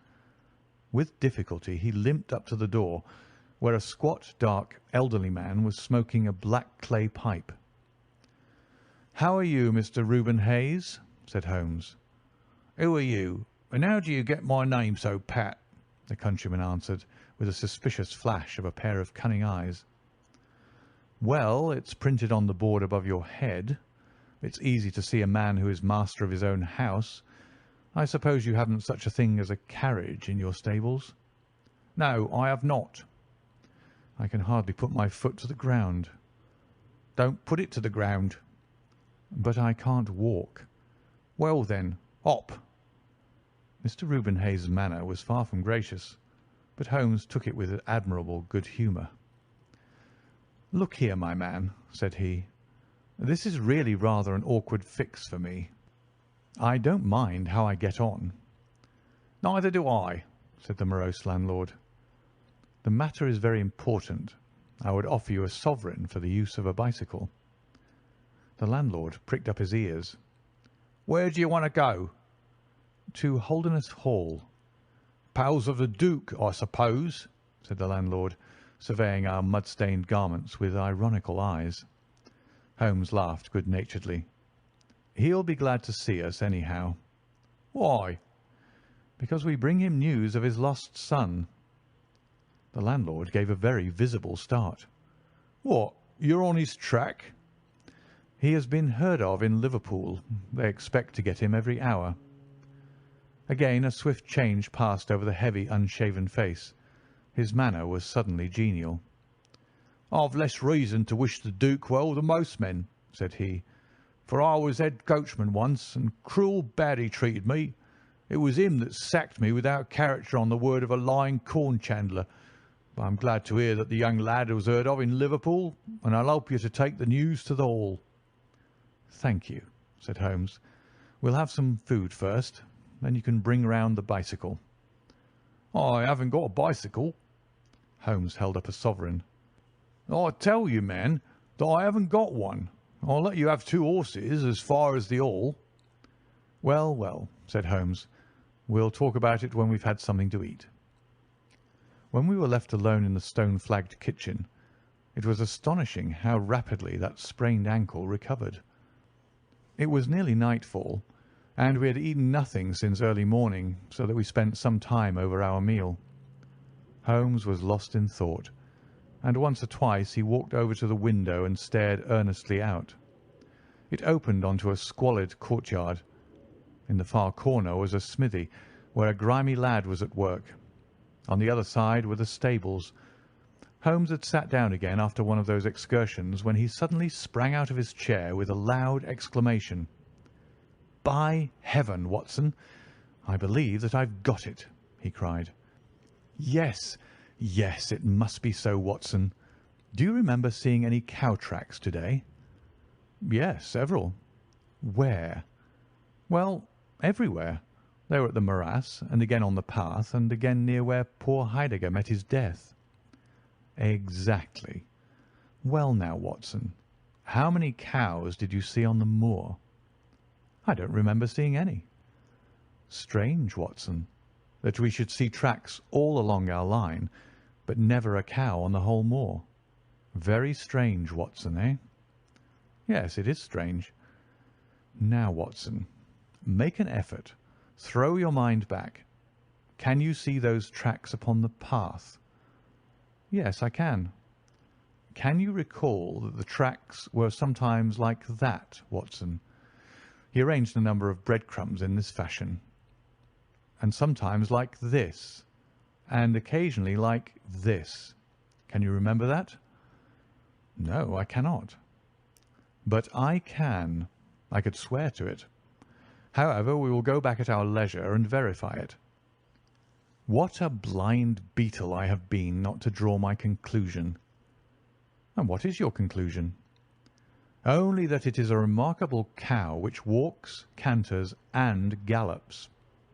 With difficulty he limped up to the door, where a squat, dark, elderly man was smoking a black clay pipe. "How are you, Mr. Reuben Hayes?" said Holmes. "Who are you, and how do you get my name so pat?" the countryman answered, with a suspicious flash of a pair of cunning eyes. "Well, it's printed on the board above your head. It's easy to see a man who is master of his own house. I suppose you haven't such a thing as a carriage in your stables?" "No, I have not." "I can hardly put my foot to the ground." "Don't put it to the ground." "But I can't walk." "Well, then, hop." Mr. Reuben Hayes' manner was far from gracious, but Holmes took it with admirable good humour. "Look here, my man," said he, "this is really rather an awkward fix for me. I don't mind how I get on." "Neither do I," said the morose landlord. "The matter is very important. I would offer you a sovereign for the use of a bicycle." The landlord pricked up his ears. "Where do you want to go?" "To Holderness Hall." "Pals of the Duke, I suppose," said the landlord, surveying our mud-stained garments with ironical eyes. Holmes laughed good-naturedly. "He'll be glad to see us, anyhow." "Why?" "Because we bring him news of his lost son." The landlord gave a very visible start. "What, you're on his track?" "He has been heard of in Liverpool. They expect to get him every hour." Again a swift change passed over the heavy, unshaven face. His manner was suddenly genial. "I've less reason to wish the Duke well than most men," said he, "for I was head coachman once, and cruel bad he treated me. It was him that sacked me without character on the word of a lying corn chandler. But I'm glad to hear that the young lad was heard of in Liverpool, and I'll help you to take the news to the Hall." "Thank you," said Holmes. "We'll have some food first, then you can bring round the bicycle." "I haven't got a bicycle." Holmes held up a sovereign. "I tell you, man, that I haven't got one. I'll let you have 2 horses as far as the Hall." "Well, well," said Holmes. "We'll talk about it when we've had something to eat." When we were left alone in the stone-flagged kitchen, it was astonishing how rapidly that sprained ankle recovered. It was nearly nightfall, and we had eaten nothing since early morning, so that we spent some time over our meal. Holmes was lost in thought, and once or twice he walked over to the window and stared earnestly out. It opened onto a squalid courtyard. In the far corner was a smithy, where a grimy lad was at work. On the other side were the stables. Holmes had sat down again after one of those excursions when he suddenly sprang out of his chair with a loud exclamation. "By heaven, Watson, I believe that I've got it!" he cried. "Yes, yes, it must be so, Watson. Do you remember seeing any cow tracks to-day?" "Yes, several." "Where?" "Well, everywhere. They were at the morass, and again on the path, and again near where poor Heidegger met his death." "Exactly. Well now, Watson, how many cows did you see on the moor?" "I don't remember seeing any." "Strange, Watson, that we should see tracks all along our line, but never a cow on the whole moor. Very strange, Watson, eh?" "Yes, it is strange." "Now, Watson, make an effort. Throw your mind back. Can you see those tracks upon the path?" "Yes, I can." "Can you recall that the tracks were sometimes like that, Watson?" He arranged a number of breadcrumbs in this fashion. "And sometimes like this, and occasionally like this. Can you remember that?" "No, I cannot." "But I can. I could swear to it. However, we will go back at our leisure and verify it. What a blind beetle I have been not to draw my conclusion." "And what is your conclusion?" "Only that it is a remarkable cow which walks, canters, and gallops.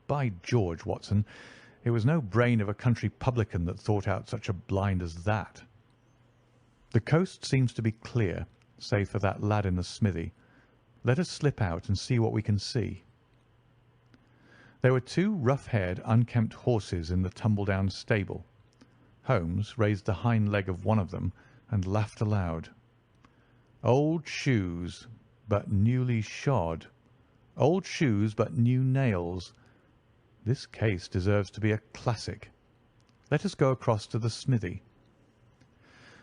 By George, Watson, it was no brain of a country publican that thought out such a blind as that. The coast seems to be clear, save for that lad in the smithy. Let us slip out and see what we can see." There were 2 rough-haired, unkempt horses in the tumble-down stable. Holmes raised the hind leg of one of them and laughed aloud. "Old shoes, but newly shod. Old shoes, but new nails. This case deserves to be a classic. Let us go across to the smithy."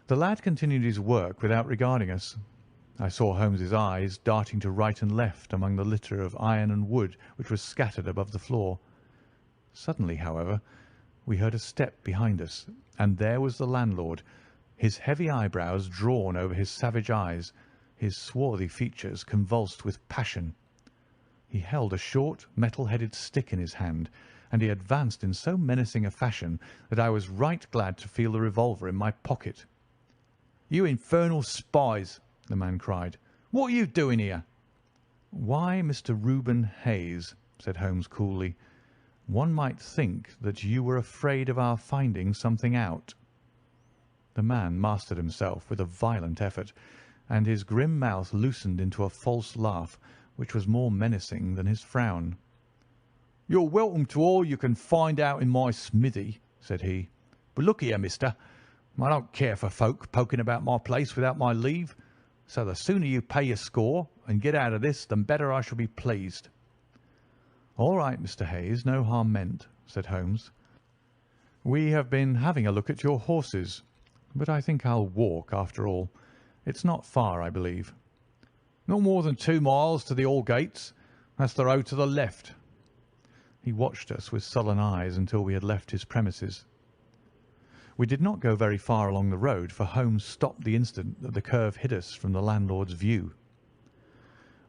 The lad continued his work without regarding us. I saw Holmes's eyes darting to right and left among the litter of iron and wood which was scattered above the floor. Suddenly, however, we heard a step behind us, and there was the landlord, his heavy eyebrows drawn over his savage eyes, his swarthy features convulsed with passion. He held a short, metal-headed stick in his hand, and he advanced in so menacing a fashion that I was right glad to feel the revolver in my pocket. "You infernal spies!" the man cried. "What are you doing here?" "Why, Mr. Reuben Hayes," said Holmes coolly, "one might think that you were afraid of our finding something out." The man mastered himself with a violent effort, and his grim mouth loosened into a false laugh, which was more menacing than his frown. "You're welcome to all you can find out in my smithy," said he. "But look here, mister, I don't care for folk poking about my place without my leave, so the sooner you pay your score and get out of this, the better I shall be pleased." "All right, Mr. Hayes, no harm meant," said Holmes. "We have been having a look at your horses, but I think I'll walk after all. It's not far, I believe." "Not more than 2 miles to the Hall gates. That's the road to the left." He watched us with sullen eyes until we had left his premises. We did not go very far along the road, for Holmes stopped the instant that the curve hid us from the landlord's view.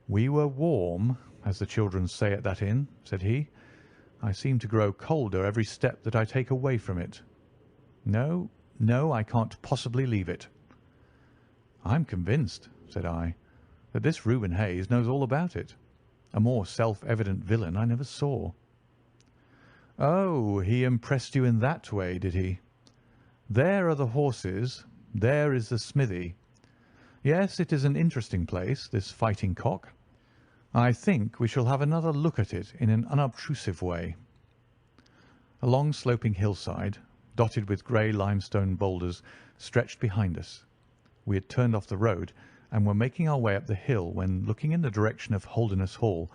"We were warm, as the children say at that inn," said he. "I seem to grow colder every step that I take away from it. No, no, I can't possibly leave it." "I'm convinced," said I, "that this Reuben Hayes knows all about it. A more self-evident villain I never saw." "Oh, he impressed you in that way, did he? There are the horses. There is the smithy. Yes, it is an interesting place, this Fighting Cock. I think we shall have another look at it in an unobtrusive way." A long sloping hillside, dotted with grey limestone boulders, stretched behind us. We had turned off the road and were making our way up the hill when, looking in the direction of Holderness Hall,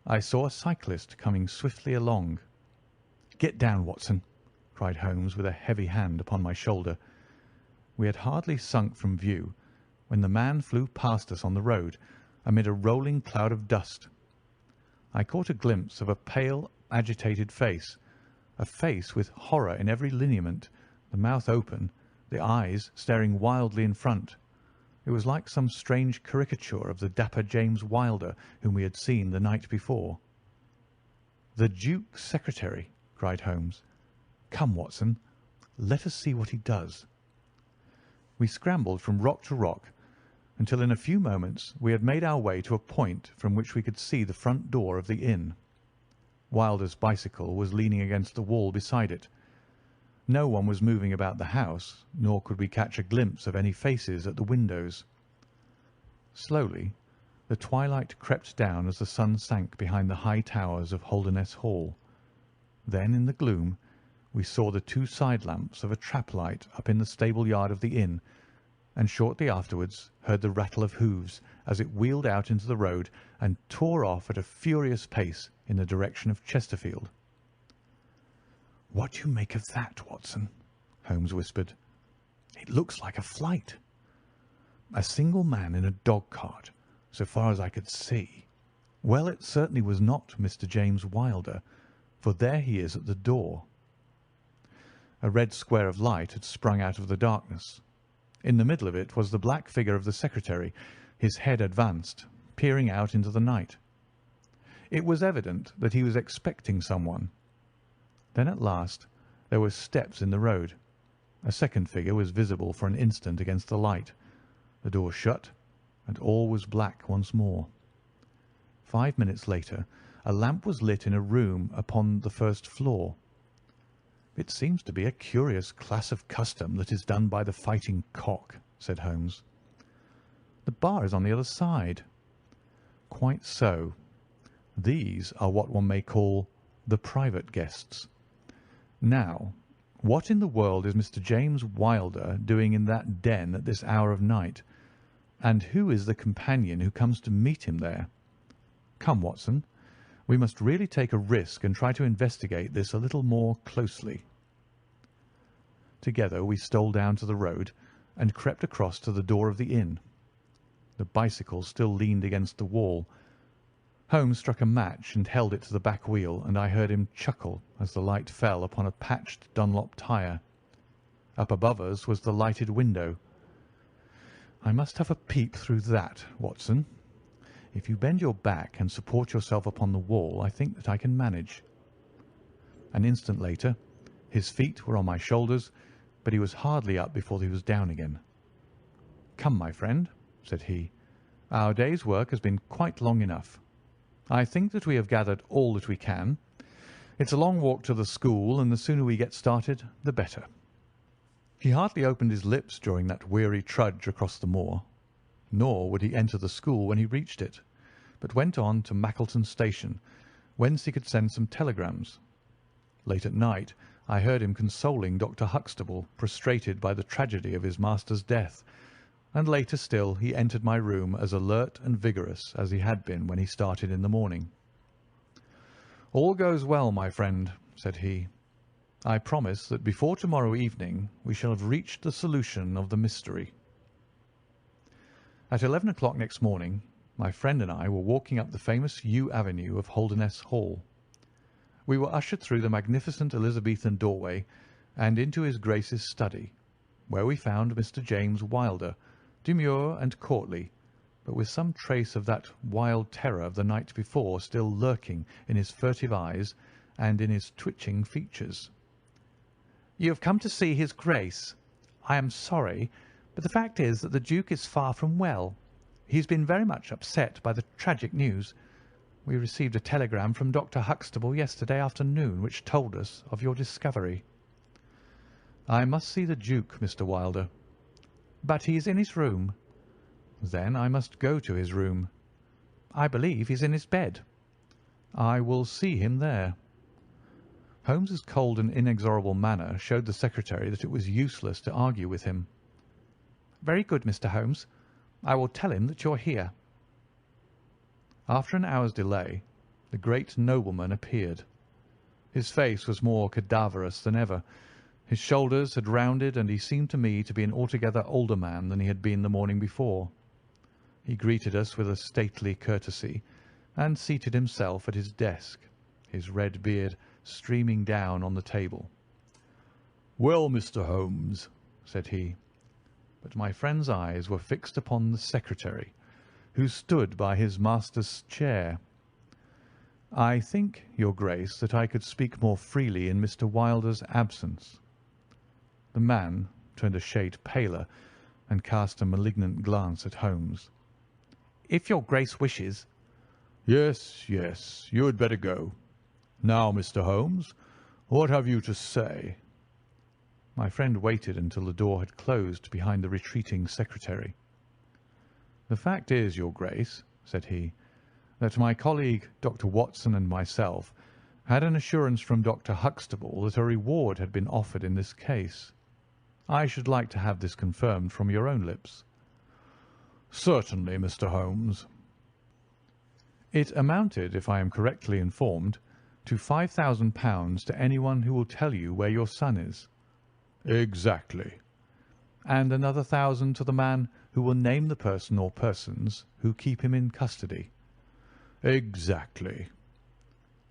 I saw a cyclist coming swiftly along. "Get down, Watson," cried Holmes with a heavy hand upon my shoulder. We had hardly sunk from view when the man flew past us on the road amid a rolling cloud of dust. I caught a glimpse of a pale, agitated face, a face with horror in every lineament, the mouth open, the eyes staring wildly in front. It was like some strange caricature of the dapper James Wilder whom we had seen the night before. "The Duke's secretary," cried Holmes. "Come, Watson, let us see what he does." We scrambled from rock to rock until in a few moments we had made our way to a point from which we could see the front door of the inn. Wilder's bicycle was leaning against the wall beside it. No one was moving about the house, nor could we catch a glimpse of any faces at the windows. Slowly the twilight crept down as the sun sank behind the high towers of Holderness Hall. Then in the gloom we saw the two side lamps of a trap light up in the stable yard of the inn, and shortly afterwards heard the rattle of hoofs as it wheeled out into the road and tore off at a furious pace in the direction of Chesterfield. "What do you make of that, Watson?" Holmes whispered. "It looks like a flight. A single man in a dog-cart, so far as I could see. Well, it certainly was not Mr. James Wilder, for there he is at the door." A red square of light had sprung out of the darkness. In the middle of it was the black figure of the secretary, his head advanced, peering out into the night. It was evident that he was expecting someone. Then at last there were steps in the road. A second figure was visible for an instant against the light. The door shut, and all was black once more. 5 minutes later a lamp was lit in a room upon the first floor. "It seems to be a curious class of custom that is done by the Fighting Cock," said Holmes. "The bar is on the other side." "Quite so. These are what one may call the private guests. Now, what in the world is Mr. James Wilder doing in that den at this hour of night, and who is the companion who comes to meet him there? Come, Watson, we must really take a risk and try to investigate this a little more closely." Together we stole down to the road and crept across to the door of the inn. The bicycle still leaned against the wall. Holmes struck a match and held it to the back wheel, and I heard him chuckle as the light fell upon a patched Dunlop tyre. Up above us was the lighted window. "I must have a peep through that, Watson. If you bend your back and support yourself upon the wall, I think that I can manage." An instant later his feet were on my shoulders, but he was hardly up before he was down again. "Come, my friend," said he, "our day's work has been quite long enough. I think that we have gathered all that we can. It's a long walk to the school, and the sooner we get started, the better." He hardly opened his lips during that weary trudge across the moor, nor would he enter the school when he reached it, but went on to Mackleton Station, whence he could send some telegrams. Late at night I heard him consoling Dr. Huxtable, prostrated by the tragedy of his master's death, and later still he entered my room as alert and vigorous as he had been when he started in the morning. "All goes well, my friend," said he. "I promise that before tomorrow evening we shall have reached the solution of the mystery." At 11 o'clock next morning my friend and I were walking up the famous yew avenue of Holderness Hall. we were ushered through the magnificent Elizabethan doorway and into his Grace's study, where we found Mr. James Wilder, demure and courtly, but with some trace of that wild terror of the night before still lurking in his furtive eyes and in his twitching features. "You have come to see his Grace. I am sorry, but the fact is that the Duke is far from well. He has been very much upset by the tragic news. We received a telegram from Dr. Huxtable yesterday afternoon which told us of your discovery." "I must see the Duke, Mr. Wilder." "But he is in his room." "Then I must go to his room." "I believe he is in his bed." "I will see him there." Holmes's cold and inexorable manner showed the secretary that it was useless to argue with him. "Very good, Mr. Holmes. I will tell him that you are here." After an hour's delay, the great nobleman appeared. His face was more cadaverous than ever. His shoulders had rounded, and he seemed to me to be an altogether older man than he had been the morning before. He greeted us with a stately courtesy, and seated himself at his desk, his red beard streaming down on the table. "Well, Mr. Holmes," said he. But my friend's eyes were fixed upon the secretary, who stood by his master's chair. "I think, your Grace, that I could speak more freely in Mr. Wilder's absence." The man turned a shade paler and cast a malignant glance at Holmes. "If your Grace wishes—" "Yes, yes, you had better go. Now, Mr. Holmes, what have you to say?" My friend waited until the door had closed behind the retreating secretary. "The fact is, your Grace," said he, "that my colleague, Dr. Watson, and myself had an assurance from Dr. Huxtable that a reward had been offered in this case. I should like to have this confirmed from your own lips." "Certainly, Mr. Holmes." "It amounted, if I am correctly informed, to £5,000 to anyone who will tell you where your son is." "Exactly." "And another 1,000 to the man who will name the person or persons who keep him in custody." "Exactly."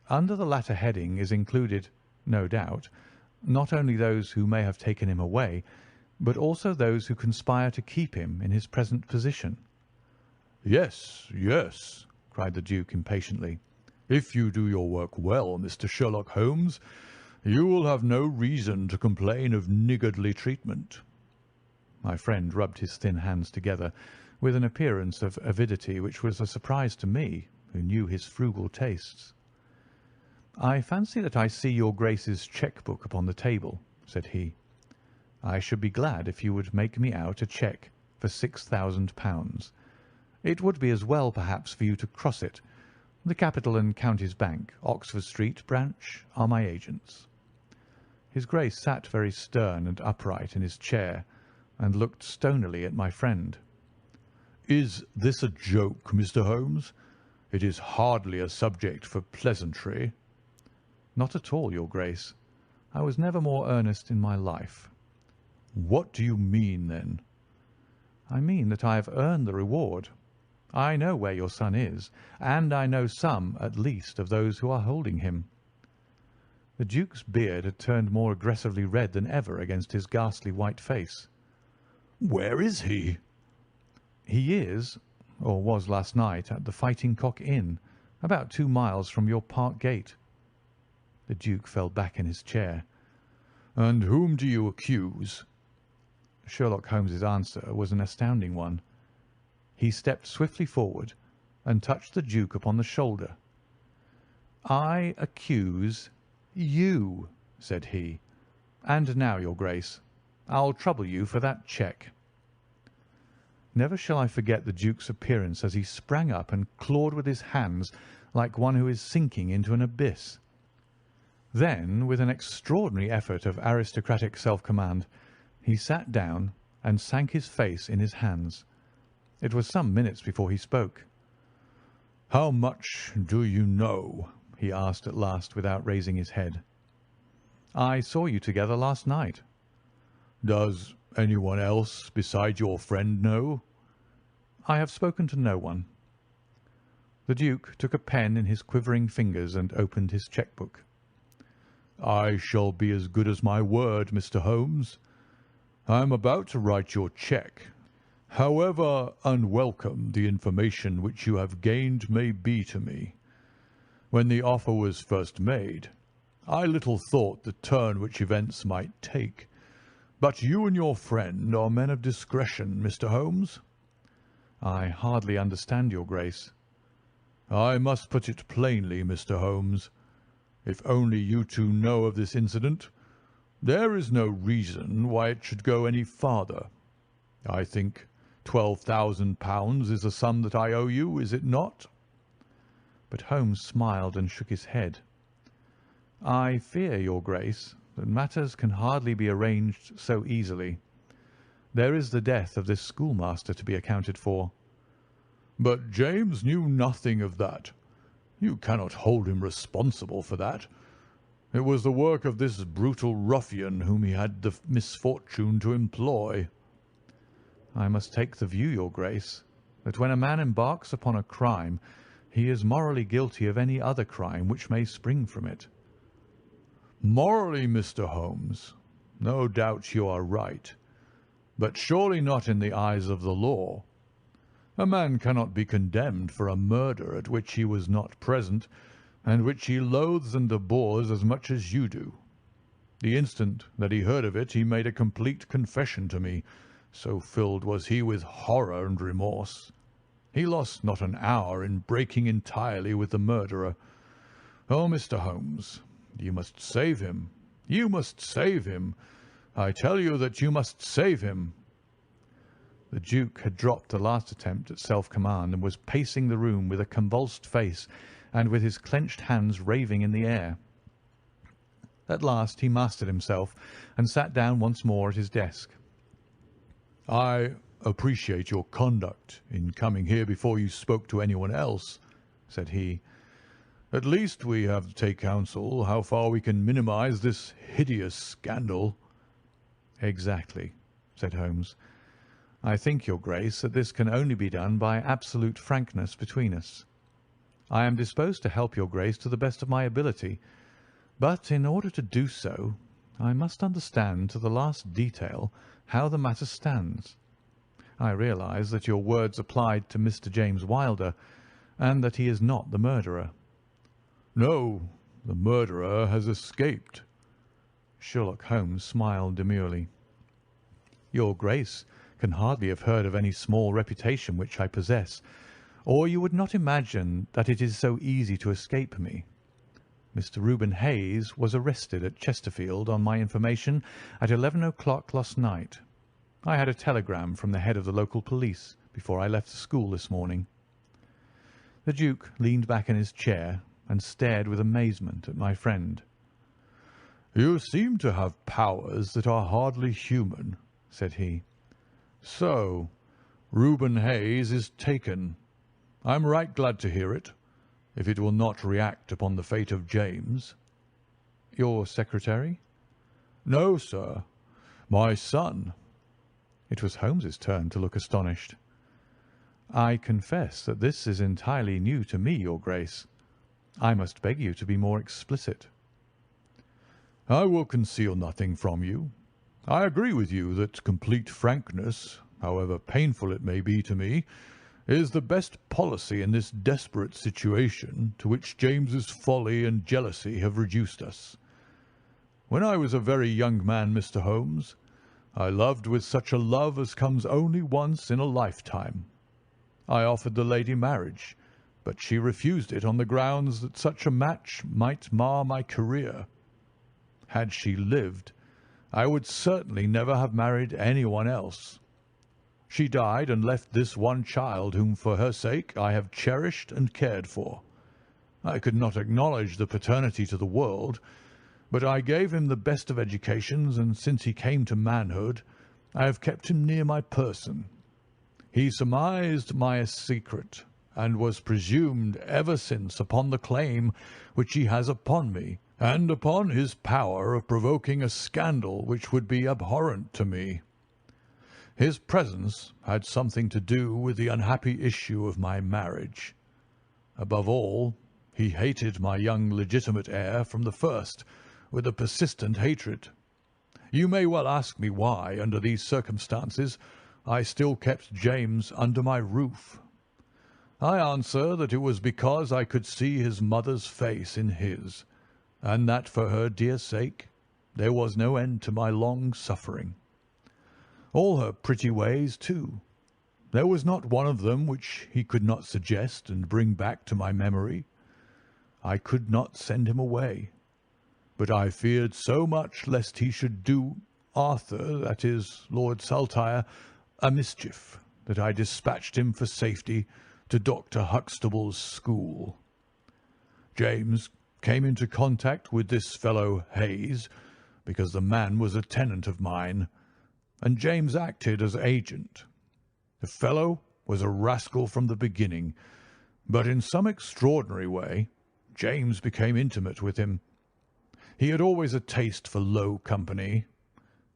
"Under the latter heading is included, no doubt, not only those who may have taken him away, but also those who conspire to keep him in his present position." "Yes, yes," cried the Duke impatiently. "If you do your work well, Mr. Sherlock Holmes, you will have no reason to complain of niggardly treatment." My friend rubbed his thin hands together with an appearance of avidity which was a surprise to me, who knew his frugal tastes. "I fancy that I see your Grace's cheque-book upon the table," said he. "I should be glad if you would make me out a cheque for £6,000. It would be as well, perhaps, for you to cross it. The Capital and Counties Bank, Oxford Street branch, are my agents." His Grace sat very stern and upright in his chair, and looked stonily at my friend. "Is this a joke, Mr. Holmes? It is hardly a subject for pleasantry." "Not at all, your Grace. I was never more earnest in my life." "What do you mean, then?" "I mean that I have earned the reward. I know where your son is, and I know some, at least, of those who are holding him." The Duke's beard had turned more aggressively red than ever against his ghastly white face. "Where is he?" "He is, or was last night, at the Fighting Cock Inn, about 2 miles from your park gate." The Duke fell back in his chair. "And whom do you accuse?" Sherlock Holmes's answer was an astounding one. He stepped swiftly forward and touched the Duke upon the shoulder. "I accuse you," said he. "And now, your Grace, I'll trouble you for that cheque." Never shall I forget the Duke's appearance as he sprang up and clawed with his hands like one who is sinking into an abyss. Then, with an extraordinary effort of aristocratic self-command, he sat down and sank his face in his hands. It was some minutes before he spoke. "How much do you know?" he asked at last without raising his head. "I saw you together last night." "Does anyone else besides your friend know?" "I have spoken to no one." The Duke took a pen in his quivering fingers and opened his cheque-book. I shall be as good as my word, Mr. Holmes. I am about to write your cheque. However unwelcome the information which you have gained may be to me, when the offer was first made, I little thought the turn which events might take. But you and your friend are men of discretion, Mr. Holmes. I hardly understand your Grace. I must put it plainly, Mr. Holmes. If only you two know of this incident, there is no reason why it should go any farther. I think £12,000 is the sum that I owe you, is it not? But Holmes smiled and shook his head. I fear, your Grace, that matters can hardly be arranged so easily. There is the death of this schoolmaster to be accounted for. But James knew nothing of that. You cannot hold him responsible for that. It was the work of this brutal ruffian whom he had the misfortune to employ. I must take the view, your Grace, that when a man embarks upon a crime, he is morally guilty of any other crime which may spring from it. Morally, Mr. Holmes, no doubt you are right, but surely not in the eyes of the law. A man cannot be condemned for a murder at which he was not present, and which he loathes and abhors as much as you do. The instant that he heard of it, he made a complete confession to me, so filled was he with horror and remorse. He lost not an hour in breaking entirely with the murderer. Oh, Mr. Holmes, you must save him. You must save him. I tell you that you must save him." The Duke had dropped the last attempt at self-command and was pacing the room with a convulsed face and with his clenched hands raving in the air. At last he mastered himself and sat down once more at his desk. "I appreciate your conduct in coming here before you spoke to anyone else," said he. "At least we have to take counsel how far we can minimize this hideous scandal." "Exactly," said Holmes. "I think, your Grace, that this can only be done by absolute frankness between us. I am disposed to help your Grace to the best of my ability, but in order to do so, I must understand to the last detail how the matter stands. I realise that your words applied to Mr. James Wilder, and that he is not the murderer." "No, the murderer has escaped." Sherlock Holmes smiled demurely. "Your Grace can hardly have heard of any small reputation which I possess, or you would not imagine that it is so easy to escape me. Mr. Reuben Hayes was arrested at Chesterfield on my information at 11 o'clock last night. I had a telegram from the head of the local police before I left the school this morning." The Duke leaned back in his chair and stared with amazement at my friend. "You seem to have powers that are hardly human," said he. "So, Reuben Hayes is taken. I am right glad to hear it, if it will not react upon the fate of James." "Your secretary?" "No, sir. My son." It was Holmes's turn to look astonished. "I confess that this is entirely new to me, your Grace. I must beg you to be more explicit." "I will conceal nothing from you. I agree with you that complete frankness, however painful it may be to me, is the best policy in this desperate situation to which James's folly and jealousy have reduced us. When I was a very young man, Mr. Holmes, I loved with such a love as comes only once in a lifetime. I offered the lady marriage, but she refused it on the grounds that such a match might mar my career. Had she lived, I would certainly never have married anyone else. She died and left this one child whom for her sake I have cherished and cared for. I could not acknowledge the paternity to the world, but I gave him the best of educations, and since he came to manhood, I have kept him near my person. He surmised my secret, and was presumed ever since upon the claim which he has upon me, and upon his power of provoking a scandal which would be abhorrent to me. His presence had something to do with the unhappy issue of my marriage. Above all, he hated my young legitimate heir from the first, with a persistent hatred. You may well ask me why, under these circumstances, I still kept James under my roof. I answer that it was because I could see his mother's face in his, and that for her dear sake there was no end to my long suffering. All her pretty ways, too. There was not one of them which he could not suggest and bring back to my memory. I could not send him away, but I feared so much lest he should do Arthur, that is, Lord Saltire, a mischief, that I dispatched him for safety to Dr. Huxtable's school. James came into contact with this fellow Hayes, because the man was a tenant of mine, and James acted as agent. The fellow was a rascal from the beginning, but in some extraordinary way James became intimate with him. He had always a taste for low company.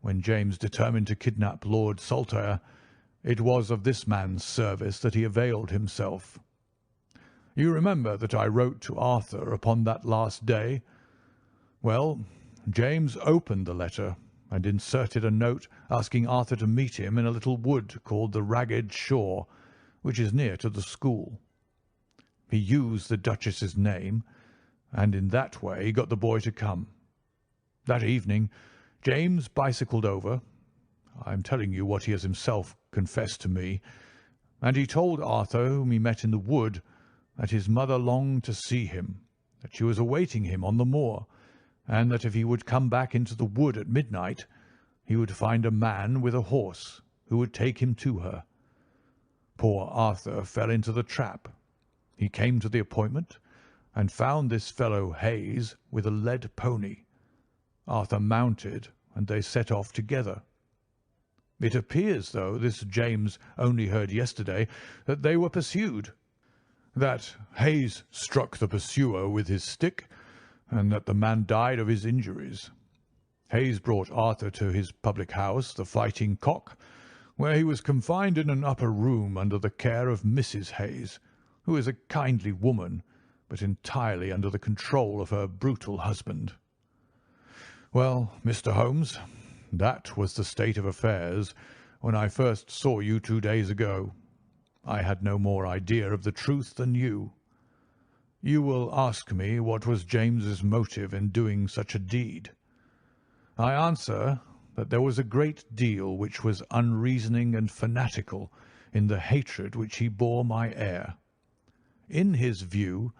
When James determined to kidnap Lord Saltire, it was of this man's service that he availed himself. You remember that I wrote to Arthur upon that last day? Well, James opened the letter and inserted a note asking Arthur to meet him in a little wood called the Ragged Shaw, which is near to the school. He used the Duchess's name, and in that way got the boy to come. That evening James bicycled over. I am telling you what he has himself confessed to me, and he told Arthur, whom he met in the wood, that his mother longed to see him, that she was awaiting him on the moor, and that if he would come back into the wood at midnight, he would find a man with a horse who would take him to her. Poor Arthur fell into the trap. He came to the appointment and found this fellow Hayes with a led pony. Arthur mounted, and they set off together. It appears, though this James only heard yesterday, that they were pursued, that Hayes struck the pursuer with his stick, and that the man died of his injuries. Hayes brought Arthur to his public house, the Fighting Cock, where he was confined in an upper room under the care of Mrs. Hayes, who is a kindly woman, but entirely under the control of her brutal husband. Well, Mr. Holmes, that was the state of affairs when I first saw you 2 days ago. I had no more idea of the truth than you. You will ask me what was James's motive in doing such a deed. I answer that there was a great deal which was unreasoning and fanatical in the hatred which he bore my heir. In his view,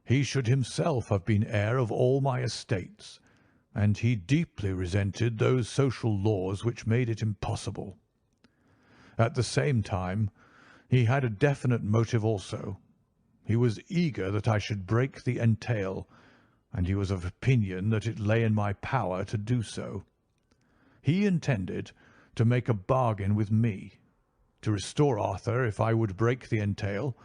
he should himself have been heir of all my estates, and he deeply resented those social laws which made it impossible. At the same time, he had a definite motive also. He was eager that I should break the entail, and he was of opinion that it lay in my power to do so. He intended to make a bargain with me, to restore Arthur if I would break the entail,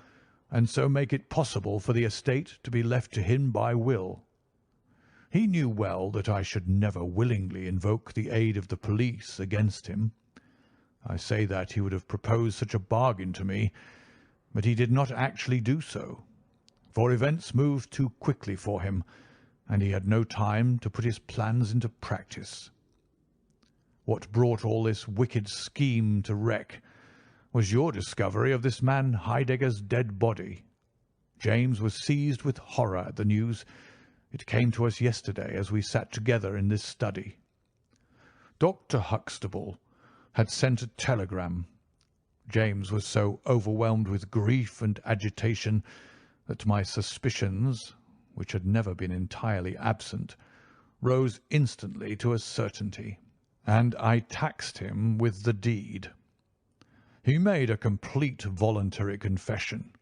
and so make it possible for the estate to be left to him by will. He knew well that I should never willingly invoke the aid of the police against him. I say that he would have proposed such a bargain to me, but he did not actually do so, for events moved too quickly for him, and he had no time to put his plans into practice. What brought all this wicked scheme to wreck was your discovery of this man Heidegger's dead body. James was seized with horror at the news. It came to us yesterday as we sat together in this study. Dr. Huxtable had sent a telegram. James was so overwhelmed with grief and agitation that my suspicions, which had never been entirely absent, rose instantly to a certainty, and I taxed him with the deed. He made a complete voluntary confession.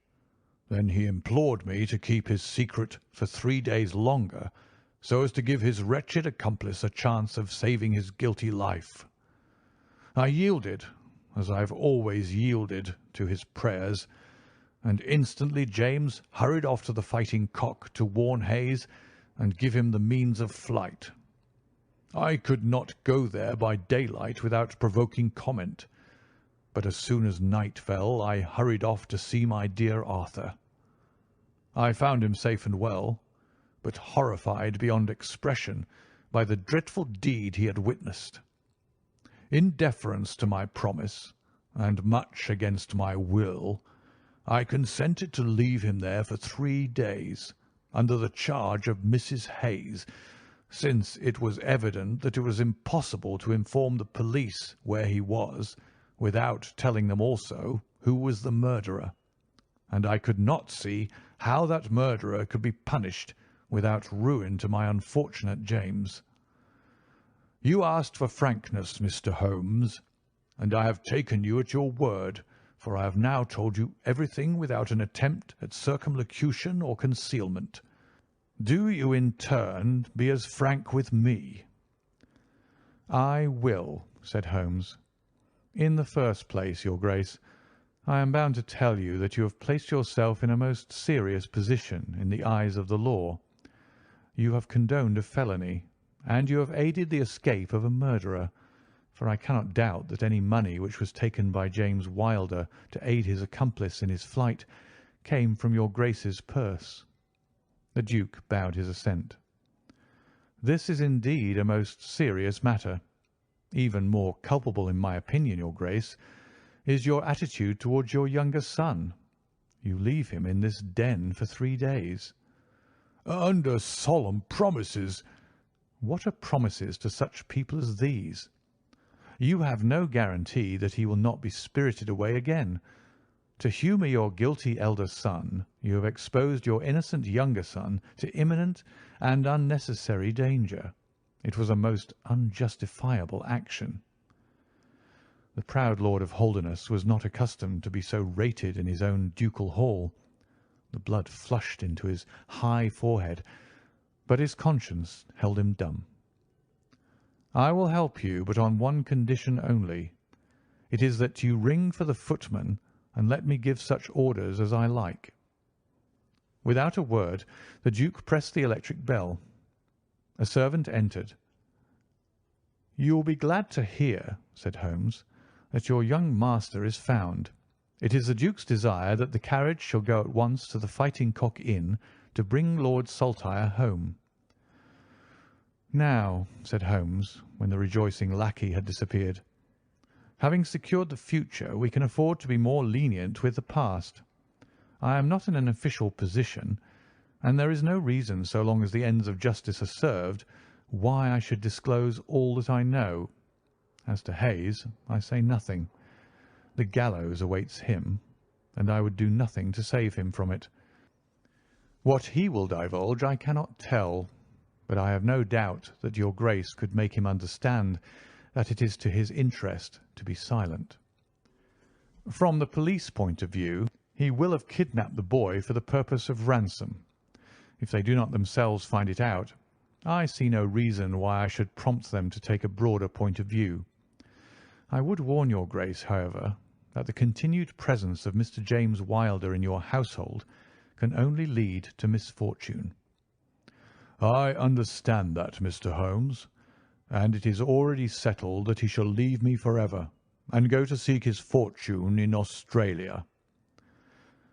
Then he implored me to keep his secret for 3 days longer, so as to give his wretched accomplice a chance of saving his guilty life. I yielded, as I have always yielded, to his prayers, and instantly James hurried off to the Fighting Cock to warn Hayes and give him the means of flight. I could not go there by daylight without provoking comment, but as soon as night fell I hurried off to see my dear Arthur. I found him safe and well, but horrified beyond expression by the dreadful deed he had witnessed. In deference to my promise, and much against my will, I consented to leave him there for 3 days, under the charge of Mrs. Hayes, since it was evident that it was impossible to inform the police where he was without telling them also who was the murderer, and I could not see how that murderer could be punished without ruin to my unfortunate James. You asked for frankness, Mr. Holmes, and I have taken you at your word, for I have now told you everything without an attempt at circumlocution or concealment. Do you in turn be as frank with me?" "I will," said Holmes. "In the first place, your Grace, I am bound to tell you that you have placed yourself in a most serious position in the eyes of the law. You have condoned a felony, and you have aided the escape of a murderer, for I cannot doubt that any money which was taken by James Wilder to aid his accomplice in his flight came from your Grace's purse." The Duke bowed his assent. "This is indeed a most serious matter. Even more culpable, in my opinion, your Grace, is your attitude towards your younger son. You leave him in this den for 3 days." "Under solemn promises." "What are promises to such people as these? You have no guarantee that he will not be spirited away again. To humour your guilty elder son, you have exposed your innocent younger son to imminent and unnecessary danger. It was a most unjustifiable action." The proud Lord of Holderness was not accustomed to be so rated in his own ducal hall. The blood flushed into his high forehead, but his conscience held him dumb. "I will help you, but on one condition only. It is that you ring for the footman and let me give such orders as I like." Without a word, the Duke pressed the electric bell. A servant entered. "You will be glad to hear," said Holmes, "that your young master is found. It is the Duke's desire that the carriage shall go at once to the Fighting Cock Inn to bring Lord Saltire home." "Now," said Holmes, when the rejoicing lackey had disappeared, "having secured the future, we can afford to be more lenient with the past. I am not in an official position, and there is no reason, so long as the ends of justice are served, why I should disclose all that I know. As to Hayes, I say nothing. The gallows awaits him, and I would do nothing to save him from it. What he will divulge I cannot tell, but I have no doubt that your Grace could make him understand that it is to his interest to be silent. From the police point of view, he will have kidnapped the boy for the purpose of ransom. If they do not themselves find it out, I see no reason why I should prompt them to take a broader point of view. I would warn your Grace, however, that the continued presence of Mr. James Wilder in your household can only lead to misfortune." "I understand that, Mr. Holmes, and it is already settled that he shall leave me forever and go to seek his fortune in Australia."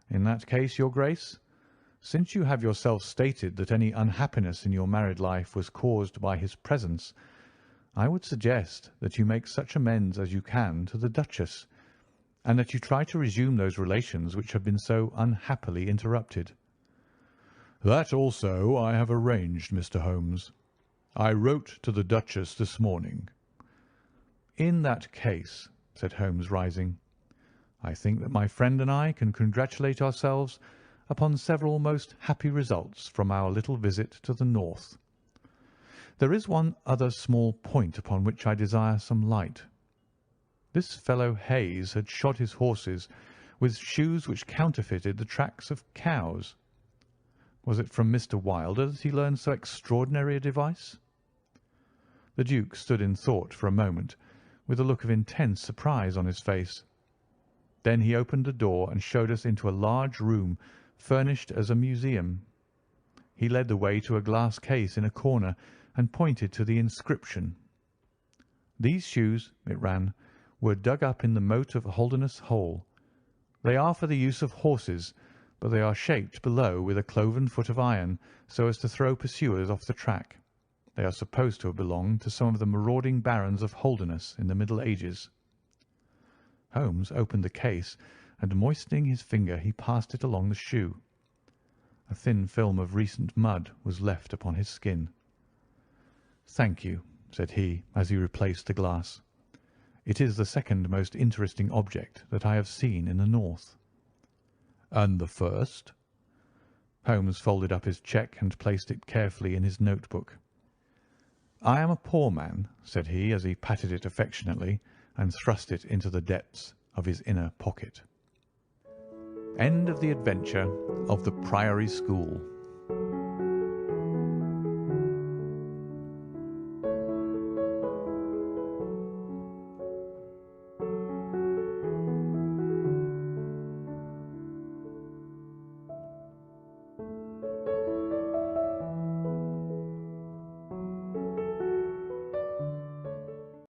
"In that case, your Grace, since you have yourself stated that any unhappiness in your married life was caused by his presence, I would suggest that you make such amends as you can to the Duchess, and that you try to resume those relations which have been so unhappily interrupted." "That also I have arranged, Mr. Holmes. I wrote to the Duchess this morning." "In that case," said Holmes, rising, "I think that my friend and I can congratulate ourselves upon several most happy results from our little visit to the north. There is one other small point upon which I desire some light. This fellow Hayes had shod his horses with shoes which counterfeited the tracks of cows. Was it from Mr. Wilder that he learned so extraordinary a device?" The Duke stood in thought for a moment, with a look of intense surprise on his face. Then he opened a door and showed us into a large room furnished as a museum. He led the way to a glass case in a corner and pointed to the inscription. "These shoes," it ran, "were dug up in the moat of Holderness Hole. They are for the use of horses, but they are shaped below with a cloven foot of iron so as to throw pursuers off the track. They are supposed to have belonged to some of the marauding barons of Holderness in the Middle Ages." Holmes opened the case, and moistening his finger he passed it along the shoe. A thin film of recent mud was left upon his skin. "Thank you," said he, as he replaced the glass. "It is the second most interesting object that I have seen in the north." "And the first?" Holmes folded up his cheque and placed it carefully in his notebook. "I am a poor man," said he, as he patted it affectionately and thrust it into the depths of his inner pocket. End of the adventure of the Priory School.